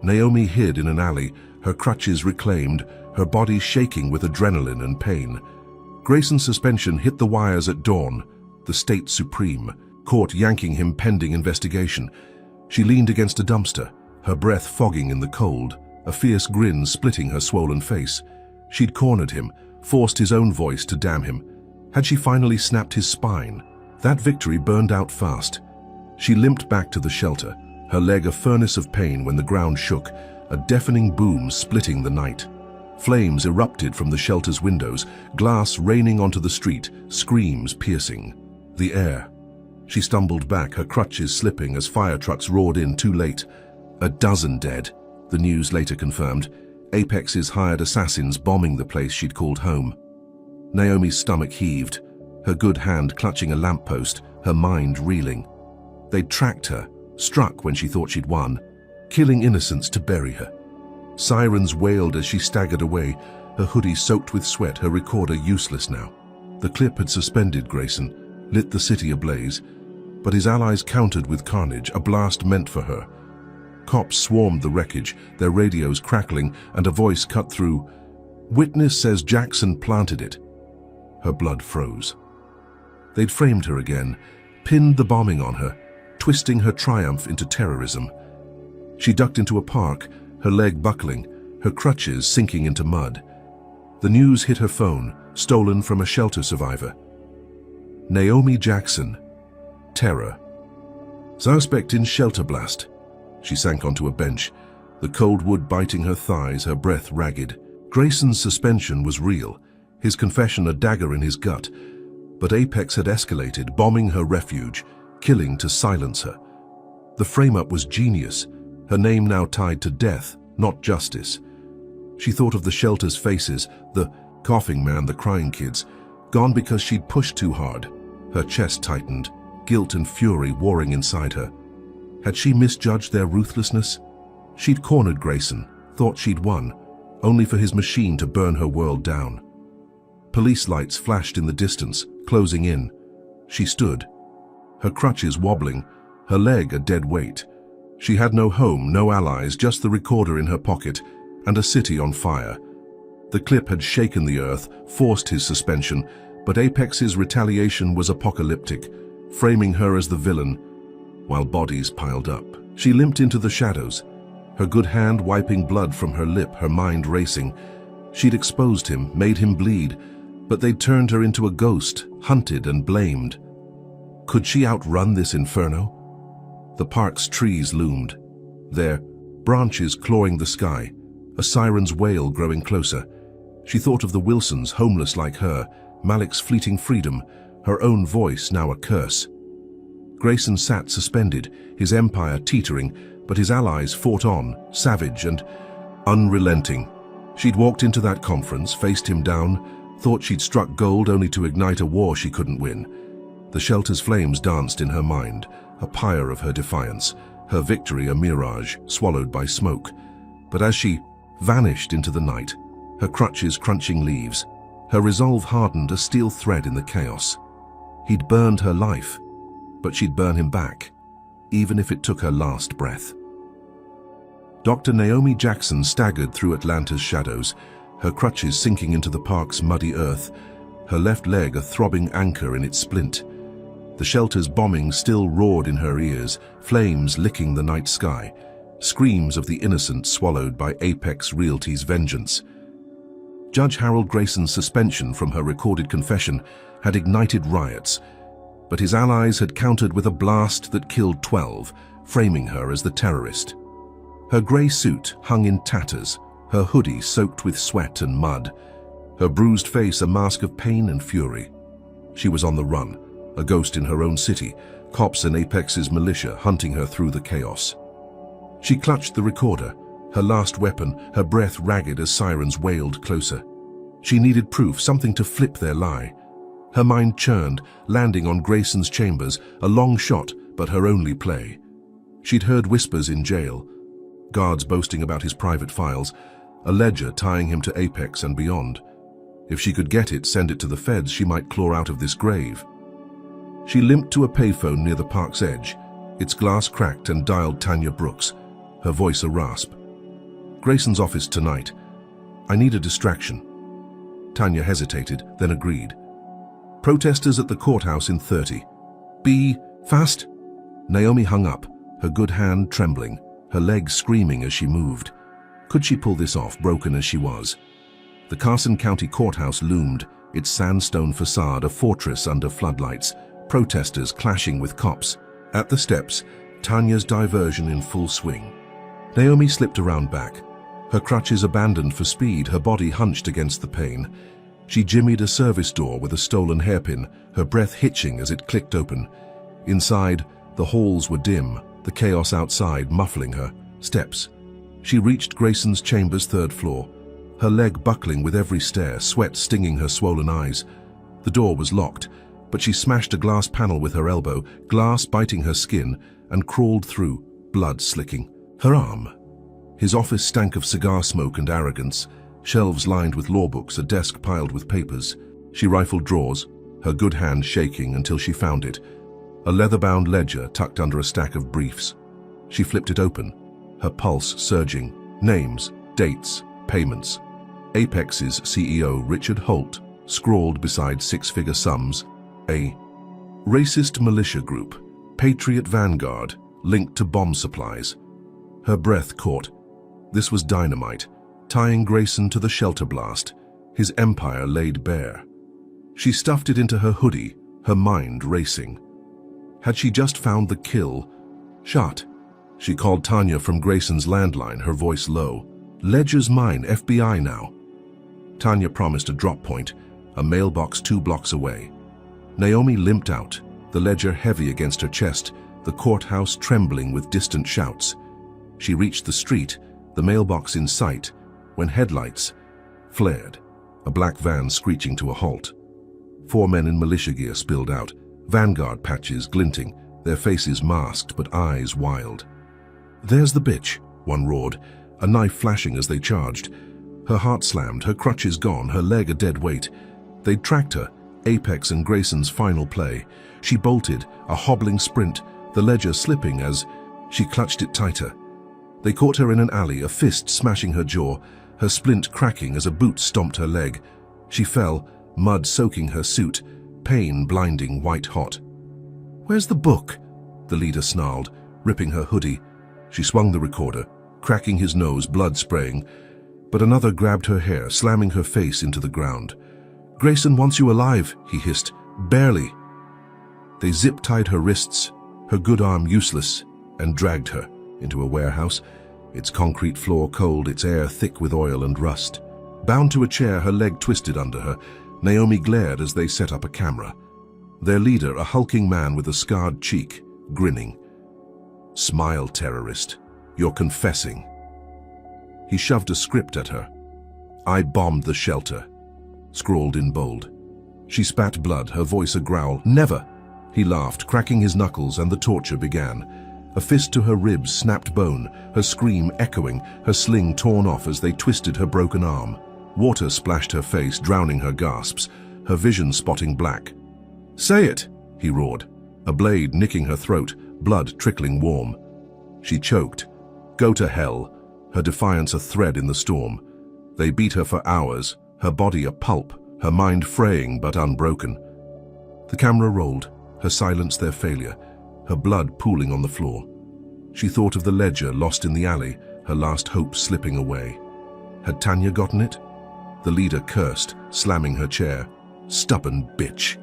[SPEAKER 1] Naomi hid in an alley, her crutches reclaimed, her body shaking with adrenaline and pain. Grayson's suspension hit the wires at dawn, the state supreme, court yanking him pending investigation. She leaned against a dumpster, her breath fogging in the cold, a fierce grin splitting her swollen face. She'd cornered him, forced his own voice to damn him. Had she finally snapped his spine? That victory burned out fast. She limped back to the shelter, her leg a furnace of pain when the ground shook, a deafening boom splitting the night. Flames erupted from the shelter's windows, glass raining onto the street, screams piercing the air. She stumbled back, her crutches slipping as fire trucks roared in too late. A dozen dead, the news later confirmed. Apex's hired assassins bombing the place she'd called home. Naomi's stomach heaved, her good hand clutching a lamppost, her mind reeling. They'd tracked her, struck when she thought she'd won, killing innocents to bury her. Sirens wailed as she staggered away, her hoodie soaked with sweat, her recorder useless now. The clip had suspended Grayson, lit the city ablaze, but his allies countered with carnage, a blast meant for her. Cops swarmed the wreckage, their radios crackling, and a voice cut through. "Witness says Jackson planted it." Her blood froze. They'd framed her again, pinned the bombing on her, twisting her triumph into terrorism. She ducked into a park, her leg buckling, her crutches sinking into mud. The news hit her phone, stolen from a shelter survivor. Naomi Jackson. Terror. Suspect in shelter blast. She sank onto a bench, the cold wood biting her thighs, her breath ragged. Grayson's suspension was real, his confession a dagger in his gut. But Apex had escalated, bombing her refuge, killing to silence her. The frame-up was genius, her name now tied to death, not justice. She thought of the shelter's faces, the coughing man, the crying kids, gone because she'd pushed too hard. Her chest tightened, guilt and fury warring inside her. Had she misjudged their ruthlessness? She'd cornered Grayson, thought she'd won, only for his machine to burn her world down. Police lights flashed in the distance, closing in. She stood, her crutches wobbling, her leg a dead weight. She had no home, no allies, just the recorder in her pocket and a city on fire. The clip had shaken the earth, forced his suspension, but Apex's retaliation was apocalyptic, framing her as the villain, while bodies piled up. She limped into the shadows, her good hand wiping blood from her lip, her mind racing. She'd exposed him, made him bleed, but they'd turned her into a ghost, hunted and blamed. Could she outrun this inferno? The park's trees loomed, their branches clawing the sky, a siren's wail growing closer. She thought of the Wilsons, homeless like her, Malik's fleeting freedom, her own voice now a curse. Grayson sat suspended, his empire teetering, but his allies fought on, savage and unrelenting. She'd walked into that conference, faced him down, thought she'd struck gold only to ignite a war she couldn't win. The shelter's flames danced in her mind, a pyre of her defiance, her victory a mirage, swallowed by smoke. But as she vanished into the night, her crutches crunching leaves, her resolve hardened a steel thread in the chaos. He'd burned her life, but she'd burn him back, even if it took her last breath. Dr. Naomi Jackson staggered through Atlanta's shadows, her crutches sinking into the park's muddy earth, her left leg a throbbing anchor in its splint. The shelter's bombing still roared in her ears, flames licking the night sky, screams of the innocent swallowed by Apex Realty's vengeance. Judge Harold Grayson's suspension from her recorded confession had ignited riots, but his allies had countered with a blast that killed 12, framing her as the terrorist. Her grey suit hung in tatters, her hoodie soaked with sweat and mud, her bruised face a mask of pain and fury. She was on the run, a ghost in her own city, cops and Apex's militia hunting her through the chaos. She clutched the recorder, her last weapon, her breath ragged as sirens wailed closer. She needed proof, something to flip their lie. Her mind churned, landing on Grayson's chambers, a long shot, but her only play. She'd heard whispers in jail, guards boasting about his private files, a ledger tying him to Apex and beyond. If she could get it, send it to the feds, she might claw out of this grave. She limped to a payphone near the park's edge, its glass cracked, and dialed Tanya Brooks, her voice a rasp. "Grayson's office tonight. I need a distraction." Tanya hesitated, then agreed. "Protesters at the courthouse in 30. Be fast." Naomi hung up, her good hand trembling, her legs screaming as she moved. Could she pull this off, broken as she was? The Carson County Courthouse loomed, its sandstone facade a fortress under floodlights, protesters clashing with cops. At the steps, Tanya's diversion in full swing. Naomi slipped around back, her crutches abandoned for speed, her body hunched against the pane. She jimmied a service door with a stolen hairpin, her breath hitching as it clicked open. Inside, the halls were dim, the chaos outside muffling her. Steps. She reached Grayson's chamber's 3rd floor, her leg buckling with every stair, sweat stinging her swollen eyes. The door was locked, but she smashed a glass panel with her elbow, glass biting her skin, and crawled through, blood slicking. Her arm. His office stank of cigar smoke and arrogance, shelves lined with law books, a desk piled with papers. She rifled drawers, her good hand shaking until she found it, a leather-bound ledger tucked under a stack of briefs. She flipped it open, her pulse surging. Names, dates, payments. Apex's CEO, Richard Holt, scrawled beside 6-figure sums. A racist militia group, Patriot Vanguard, linked to bomb supplies. Her breath caught. This was dynamite, tying Grayson to the shelter blast, his empire laid bare. She stuffed it into her hoodie, her mind racing. Had she just found the kill? Shot. She called Tanya from Grayson's landline, her voice low. "Ledger's mine, FBI now." Tanya promised a drop point, a mailbox 2 blocks away. Naomi limped out, the ledger heavy against her chest, the courthouse trembling with distant shouts. She reached the street, the mailbox in sight, when headlights flared, a black van screeching to a halt. 4 men in militia gear spilled out, Vanguard patches glinting, their faces masked but eyes wild. "There's the bitch," one roared, a knife flashing as they charged. Her heart slammed, her crutches gone, her leg a dead weight. They'd tracked her, Apex and Grayson's final play. She bolted, a hobbling sprint, the ledger slipping as she clutched it tighter. They caught her in an alley, a fist smashing her jaw, her splint cracking as a boot stomped her leg. She fell, mud soaking her suit, pain blinding white-hot. "Where's the book?" the leader snarled, ripping her hoodie. She swung the recorder, cracking his nose, blood spraying, but another grabbed her hair, slamming her face into the ground. "Grayson wants you alive," he hissed. "Barely." They zip-tied her wrists, her good arm useless, and dragged her into a warehouse, its concrete floor cold, its air thick with oil and rust. Bound to a chair, her leg twisted under her, Naomi glared as they set up a camera. Their leader, a hulking man with a scarred cheek, grinning. "Smile, terrorist. You're confessing." He shoved a script at her. "I bombed the shelter," scrawled in bold. She spat blood, her voice a growl. "Never!" He laughed, cracking his knuckles, and the torture began. A fist to her ribs, snapped bone, her scream echoing, her sling torn off as they twisted her broken arm. Water splashed her face, drowning her gasps, her vision spotting black. "Say it!" he roared, a blade nicking her throat, blood trickling warm. She choked. "Go to hell," her defiance a thread in the storm. They beat her for hours, her body a pulp, her mind fraying but unbroken. The camera rolled, her silence their failure, her blood pooling on the floor. She thought of the ledger lost in the alley, her last hope slipping away. Had Tanya gotten it? The leader cursed, slamming her chair. "Stubborn bitch,"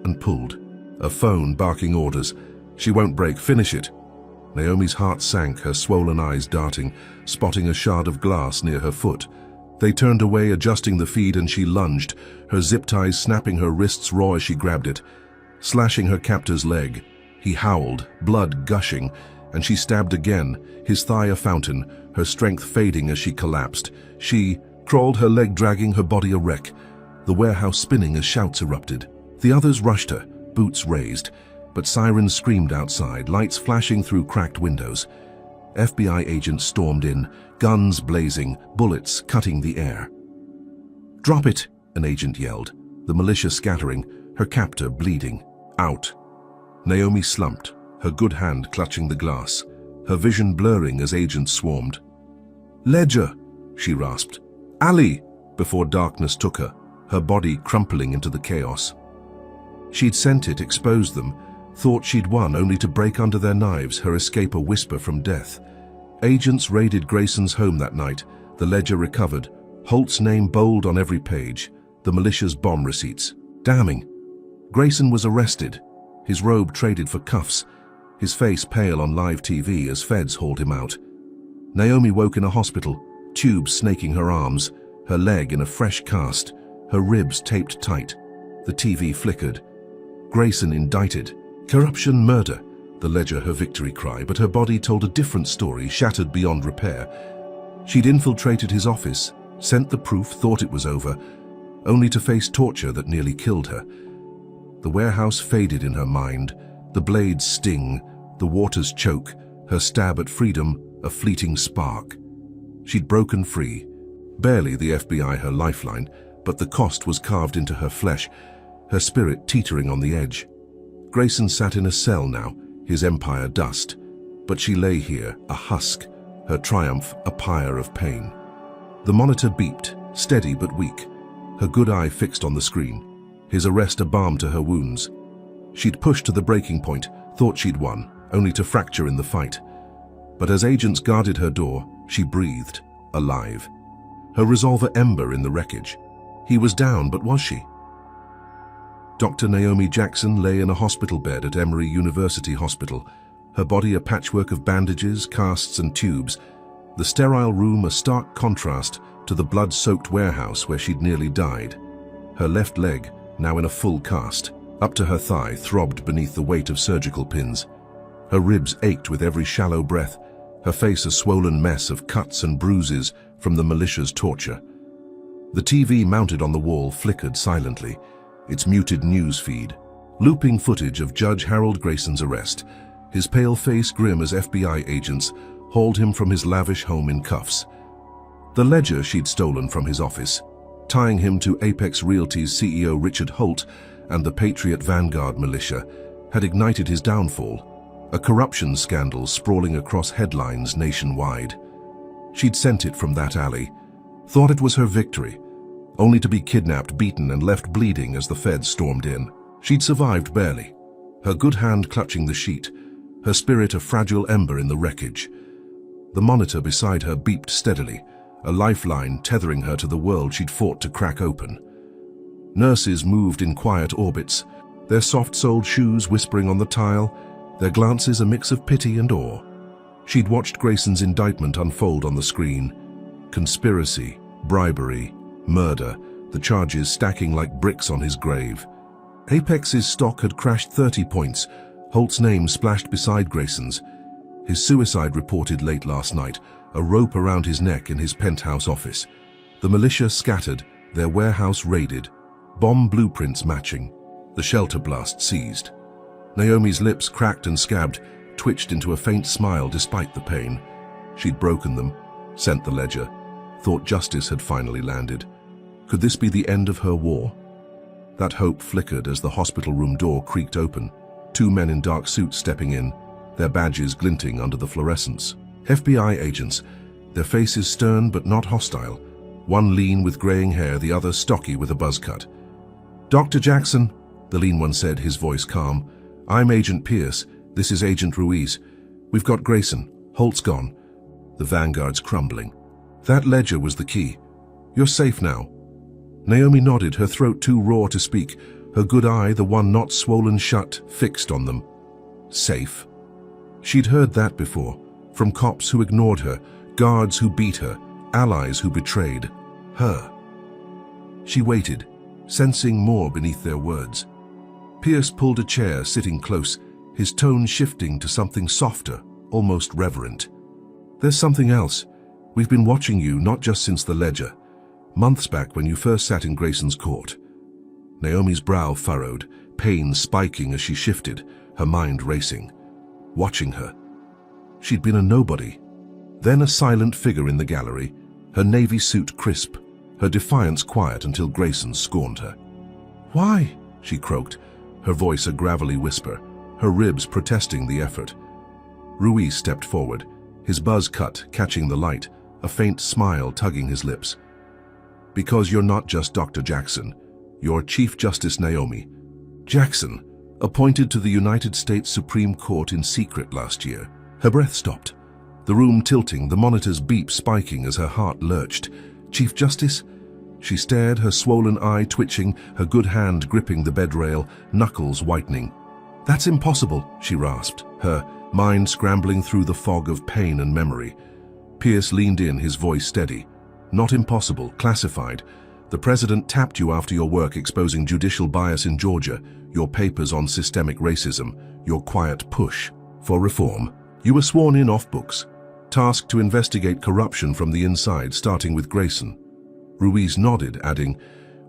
[SPEAKER 1] and pulled. A phone barking orders. "She won't break, finish it." Naomi's heart sank, her swollen eyes darting, spotting a shard of glass near her foot. They turned away, adjusting the feed, and she lunged, her zip ties snapping her wrists raw as she grabbed it. Slashing her captor's leg, he howled, blood gushing, and she stabbed again, his thigh a fountain, her strength fading as she collapsed. She crawled, her leg dragging, her body a wreck, the warehouse spinning as shouts erupted. The others rushed her, boots raised, but sirens screamed outside, lights flashing through cracked windows. FBI agents stormed in, guns blazing, bullets cutting the air. "Drop it," an agent yelled, the militia scattering, her captor bleeding. "Out." Naomi slumped, her good hand clutching the glass, her vision blurring as agents swarmed. "Ledger," she rasped. "Ali," before darkness took her body crumpling into the chaos. She'd sent it, exposed them, thought she'd won, only to break under their knives, her escape a whisper from death. Agents raided Grayson's home that night, the ledger recovered, Holt's name bold on every page, the militia's bomb receipts. Damning. Grayson was arrested, his robe traded for cuffs, his face pale on live TV as feds hauled him out. Naomi woke in a hospital, tubes snaking her arms, her leg in a fresh cast, her ribs taped tight. The TV flickered. Grayson indicted. Corruption, murder. The ledger her victory cry, but her body told a different story, shattered beyond repair. She'd infiltrated his office, sent the proof, thought it was over, only to face torture that nearly killed her. The warehouse faded in her mind, the blades sting, the waters choke, her stab at freedom a fleeting spark. She'd broken free, barely the FBI her lifeline, but the cost was carved into her flesh, her spirit teetering on the edge. Grayson sat in a cell now, his empire dust, but she lay here, a husk, her triumph a pyre of pain. The monitor beeped, steady but weak, her good eye fixed on the screen, his arrest a balm to her wounds. She'd pushed to the breaking point, thought she'd won, only to fracture in the fight. But as agents guarded her door, she breathed, alive. Her resolver ember in the wreckage. He was down, but was she? Dr. Naomi Jackson lay in a hospital bed at Emory University Hospital, her body a patchwork of bandages, casts and tubes, the sterile room a stark contrast to the blood-soaked warehouse where she'd nearly died. Her left leg, now in a full cast, up to her thigh, throbbed beneath the weight of surgical pins. Her ribs ached with every shallow breath, her face a swollen mess of cuts and bruises from the militia's torture. The TV mounted on the wall flickered silently, its muted news feed, looping footage of Judge Harold Grayson's arrest, his pale face grim as FBI agents hauled him from his lavish home in cuffs. The ledger she'd stolen from his office, tying him to Apex Realty's CEO Richard Holt and the Patriot Vanguard militia, had ignited his downfall. a corruption scandal sprawling across headlines nationwide. She'd sent it from that alley, thought it was her victory, only to be kidnapped, beaten, and left bleeding as the feds stormed in. She'd survived barely, her good hand clutching the sheet, her spirit a fragile ember in the wreckage. The monitor beside her beeped steadily, a lifeline tethering her to the world she'd fought to crack open. Nurses moved in quiet orbits, their soft-soled shoes whispering on the tile, their glances a mix of pity and awe. She'd watched Grayson's indictment unfold on the screen. Conspiracy, bribery, murder, the charges stacking like bricks on his grave. Apex's stock had crashed 30 points, Holt's name splashed beside Grayson's. His suicide reported late last night, a rope around his neck in his penthouse office. The militia scattered, their warehouse raided, bomb blueprints matching, the shelter blast seized. Naomi's lips, cracked and scabbed, twitched into a faint smile despite the pain. She'd broken them, sent the ledger, thought justice had finally landed. Could this be the end of her war? That hope flickered as the hospital room door creaked open, 2 men in dark suits stepping in, their badges glinting under the fluorescence. FBI agents, their faces stern but not hostile, one lean with graying hair, the other stocky with a buzz cut. "Dr. Jackson," the lean one said, his voice calm. "I'm Agent Pierce. This is Agent Ruiz. We've got Grayson. Holt's gone." The vanguard's crumbling. "That ledger was the key. You're safe now." Naomi nodded, her throat too raw to speak, her good eye, the one not swollen shut, fixed on them. Safe. She'd heard that before, from cops who ignored her, guards who beat her, allies who betrayed her. She waited, sensing more beneath their words. Pierce pulled a chair, sitting close, his tone shifting to something softer, almost reverent. "There's something else. We've been watching you, not just since the ledger. Months back when you first sat in Grayson's court." Naomi's brow furrowed, pain spiking as she shifted, her mind racing. Watching her. She'd been a nobody, then a silent figure in the gallery, her navy suit crisp, her defiance quiet until Grayson scorned her. "Why?" she croaked, her voice a gravelly whisper, her ribs protesting the effort. Ruiz stepped forward, his buzz cut catching the light, a faint smile tugging his lips. "Because you're not just Dr. Jackson, you're Chief Justice Naomi Jackson, appointed to the United States Supreme Court in secret last year." Her breath stopped, the room tilting, the monitor's beep spiking as her heart lurched. "Chief Justice?" She stared, her swollen eye twitching, her good hand gripping the bed rail, knuckles whitening. "That's impossible," she rasped, her mind scrambling through the fog of pain and memory. Pierce leaned in, his voice steady. "Not impossible, classified. The president tapped you after your work exposing judicial bias in Georgia, your papers on systemic racism, your quiet push for reform. You were sworn in off books, tasked to investigate corruption from the inside, starting with Grayson." Ruiz nodded, adding,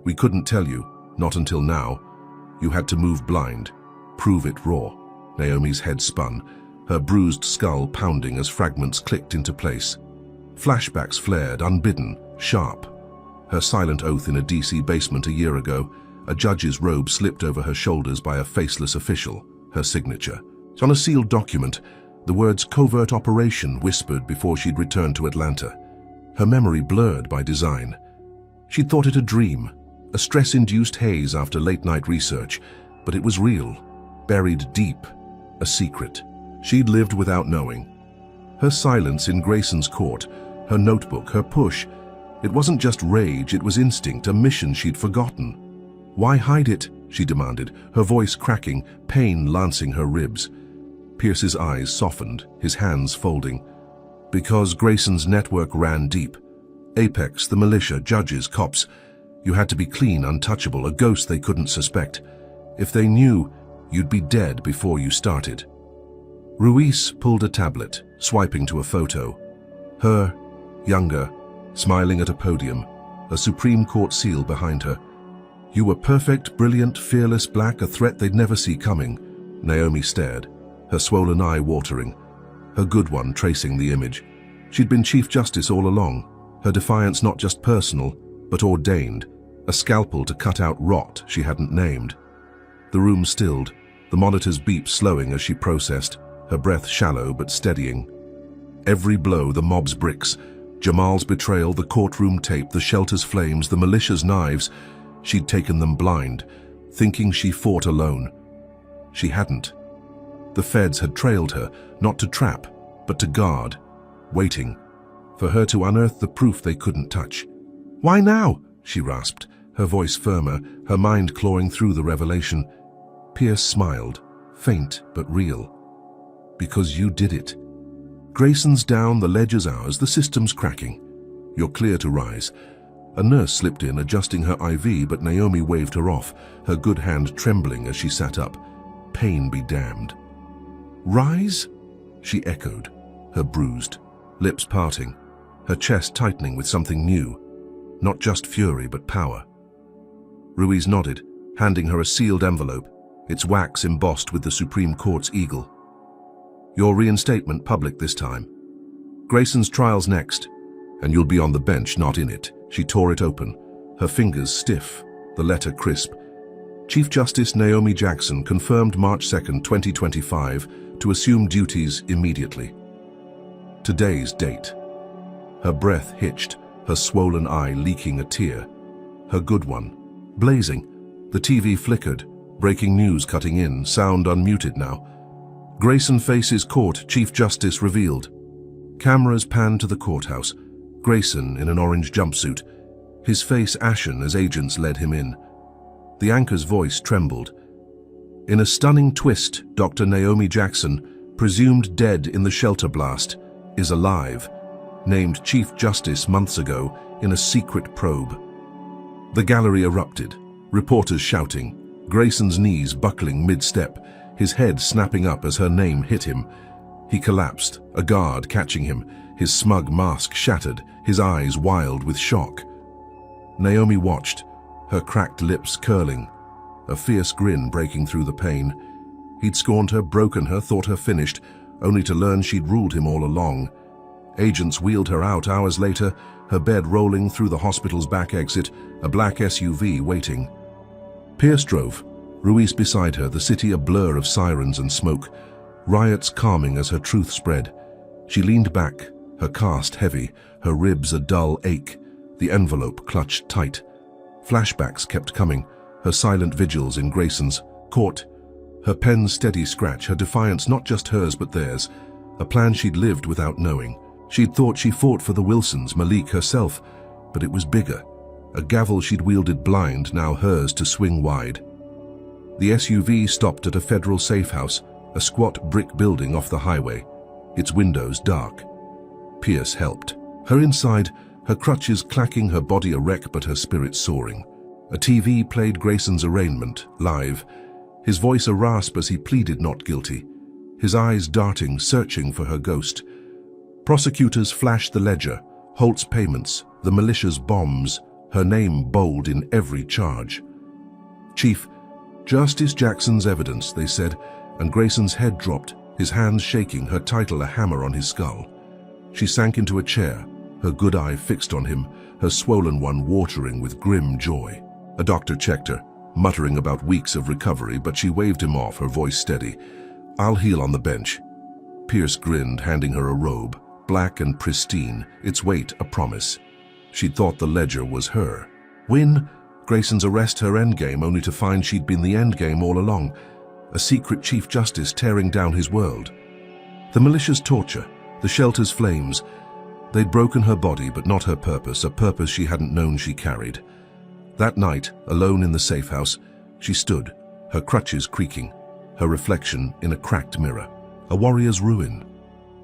[SPEAKER 1] "We couldn't tell you, not until now. You had to move blind, prove it raw." Naomi's head spun, her bruised skull pounding as fragments clicked into place. Flashbacks flared, unbidden, sharp. Her silent oath in a DC basement a year ago, a judge's robe slipped over her shoulders by a faceless official, her signature. On a sealed document, the words "covert operation" whispered before she'd returned to Atlanta. Her memory blurred by design. She'd thought it a dream, a stress-induced haze after late-night research, but it was real, buried deep, a secret. She'd lived without knowing. Her silence in Grayson's court, her notebook, her push, it wasn't just rage, it was instinct, a mission she'd forgotten. "Why hide it?" she demanded, her voice cracking, pain lancing her ribs. Pierce's eyes softened, his hands folding. "Because Grayson's network ran deep. Apex, the militia, judges, cops. You had to be clean, untouchable, a ghost they couldn't suspect. If they knew, you'd be dead before you started." Ruiz pulled a tablet, swiping to a photo. Her, younger, smiling at a podium, a Supreme Court seal behind her. "You were perfect, brilliant, fearless, black, a threat they'd never see coming." Naomi stared, her swollen eye watering, her good one tracing the image. She'd been Chief Justice all along, her defiance not just personal, but ordained, a scalpel to cut out rot she hadn't named. The room stilled, the monitor's beep slowing as she processed. her breath shallow but steadying. Every blow, the mob's bricks, Jamal's betrayal, the courtroom tape, the shelter's flames, the militia's knives, she'd taken them blind, thinking she fought alone. She hadn't. The feds had trailed her, not to trap, but to guard, waiting for her to unearth the proof they couldn't touch. "Why now?" she rasped, her voice firmer, her mind clawing through the revelation. Pierce smiled, faint but real. "Because you did it. Grayson's down, the ledger's ours, the system's cracking. You're clear to rise." A nurse slipped in, adjusting her IV, but Naomi waved her off, her good hand trembling as she sat up. Pain be damned. "Rise?" she echoed, her bruised lips parting, her chest tightening with something new. Not just fury, but power. Ruiz nodded, handing her a sealed envelope, its wax embossed with the Supreme Court's eagle. "Your reinstatement public this time. Grayson's trial's next, and you'll be on the bench, not in it." She tore it open, her fingers stiff, the letter crisp. Chief Justice Naomi Jackson confirmed March 2nd, 2025, to assume duties immediately. Today's date. Her breath hitched, her swollen eye leaking a tear. Her good one. Blazing. The TV flickered, breaking news cutting in, sound unmuted now. "Grayson faces court," Chief Justice revealed. Cameras panned to the courthouse. Grayson in an orange jumpsuit, his face ashen as agents led him in. The anchor's voice trembled. "In a stunning twist, Dr. Naomi Jackson, presumed dead in the shelter blast, is alive, named Chief Justice months ago in a secret probe." The gallery erupted, reporters shouting, Grayson's knees buckling mid-step, his head snapping up as her name hit him. He collapsed, a guard catching him, his smug mask shattered, his eyes wild with shock. Naomi watched, her cracked lips curling, a fierce grin breaking through the pain. He'd scorned her, broken her, thought her finished, only to learn she'd ruled him all along. Agents wheeled her out hours later, her bed rolling through the hospital's back exit, a black SUV waiting. Pierce drove, Ruiz beside her, the city a blur of sirens and smoke, riots calming as her truth spread. She leaned back, her cast heavy, her ribs a dull ache, the envelope clutched tight. Flashbacks kept coming, her silent vigils in Grayson's court, her pen's steady scratch, her defiance not just hers but theirs, a plan she'd lived without knowing. She'd thought she fought for the Wilsons, Malik herself, but it was bigger. A gavel she'd wielded blind, now hers to swing wide. The SUV stopped at a federal safe house, a squat brick building off the highway, its windows dark. Pierce helped. Her inside, her crutches clacking, her body a wreck but her spirit soaring. A TV played Grayson's arraignment, live, his voice a rasp as he pleaded not guilty, his eyes darting, searching for her ghost. Prosecutors flashed the ledger, Holt's payments, the militia's bombs, her name bold in every charge. "Chief, Justice Jackson's evidence," they said, and Grayson's head dropped, his hands shaking, her title a hammer on his skull. She sank into a chair, her good eye fixed on him, her swollen one watering with grim joy. A doctor checked her, muttering about weeks of recovery, but she waved him off, her voice steady. "I'll heal on the bench." Pierce grinned, handing her a robe, black and pristine, its weight a promise. She'd thought the ledger was her. Win, Grayson's arrest, her endgame, only to find she'd been the endgame all along. A secret Chief Justice tearing down his world. The militia's torture, the shelter's flames. They'd broken her body, but not her purpose, a purpose she hadn't known she carried. That night, alone in the safe house, she stood, her crutches creaking, her reflection in a cracked mirror. A warrior's ruin.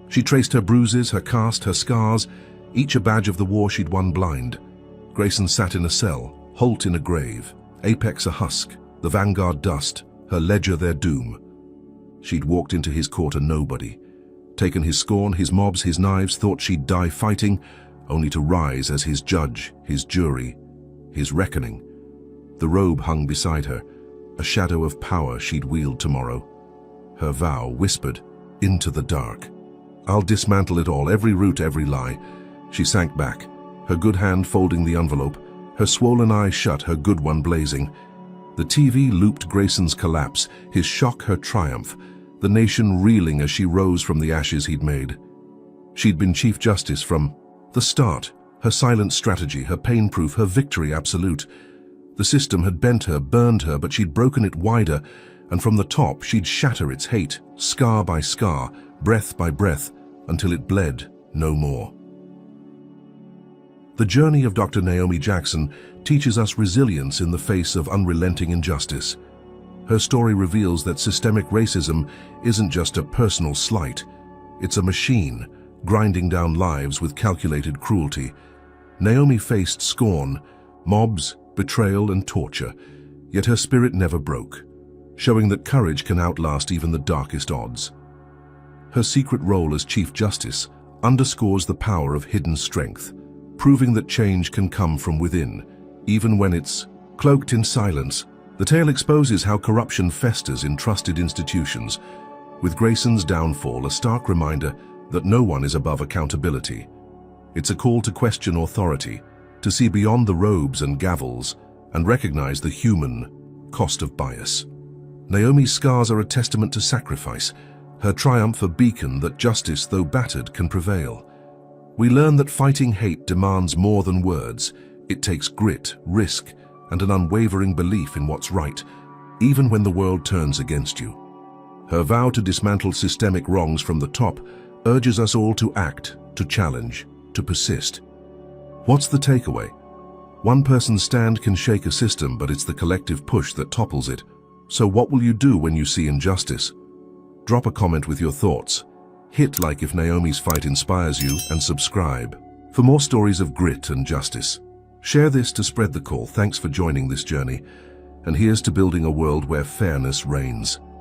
[SPEAKER 1] She traced her bruises, her cast, her scars, each a badge of the war she'd won blind. Grayson sat in a cell, Holt in a grave, Apex a husk, the vanguard dust, her ledger their doom. She'd walked into his court a nobody, taken his scorn, his mobs, his knives, thought she'd die fighting, only to rise as his judge, his jury, his reckoning. The robe hung beside her, a shadow of power she'd wield tomorrow. Her vow whispered into the dark. "I'll dismantle it all, every root, every lie." She sank back, her good hand folding the envelope, her swollen eye shut, her good one blazing. The TV looped Grayson's collapse, his shock her triumph, the nation reeling as she rose from the ashes he'd made. She'd been Chief Justice from the start, her silent strategy, her pain proof, her victory absolute. The system had bent her, burned her, but she'd broken it wider, and from the top she'd shatter its hate, scar by scar, breath by breath, until it bled no more. The journey of Dr. Naomi Jackson teaches us resilience in the face of unrelenting injustice. Her story reveals that systemic racism isn't just a personal slight, it's a machine, grinding down lives with calculated cruelty. Naomi faced scorn, mobs, betrayal, and torture, yet her spirit never broke, showing that courage can outlast even the darkest odds. Her secret role as Chief Justice underscores the power of hidden strength, proving that change can come from within, even when it's cloaked in silence. The tale exposes how corruption festers in trusted institutions, with Grayson's downfall a stark reminder that no one is above accountability. It's a call to question authority, to see beyond the robes and gavels, and recognize the human cost of bias. Naomi's scars are a testament to sacrifice, her triumph a beacon that justice, though battered, can prevail. We learn that fighting hate demands more than words. It takes grit, risk, and an unwavering belief in what's right, even when the world turns against you. Her vow to dismantle systemic wrongs from the top urges us all to act, to challenge, to persist. What's the takeaway? One person's stand can shake a system, but it's the collective push that topples it. So what will you do when you see injustice? Drop a comment with your thoughts. Hit like if Naomi's fight inspires you, and subscribe for more stories of grit and justice. Share this to spread the call. Thanks for joining this journey. And here's to building a world where fairness reigns.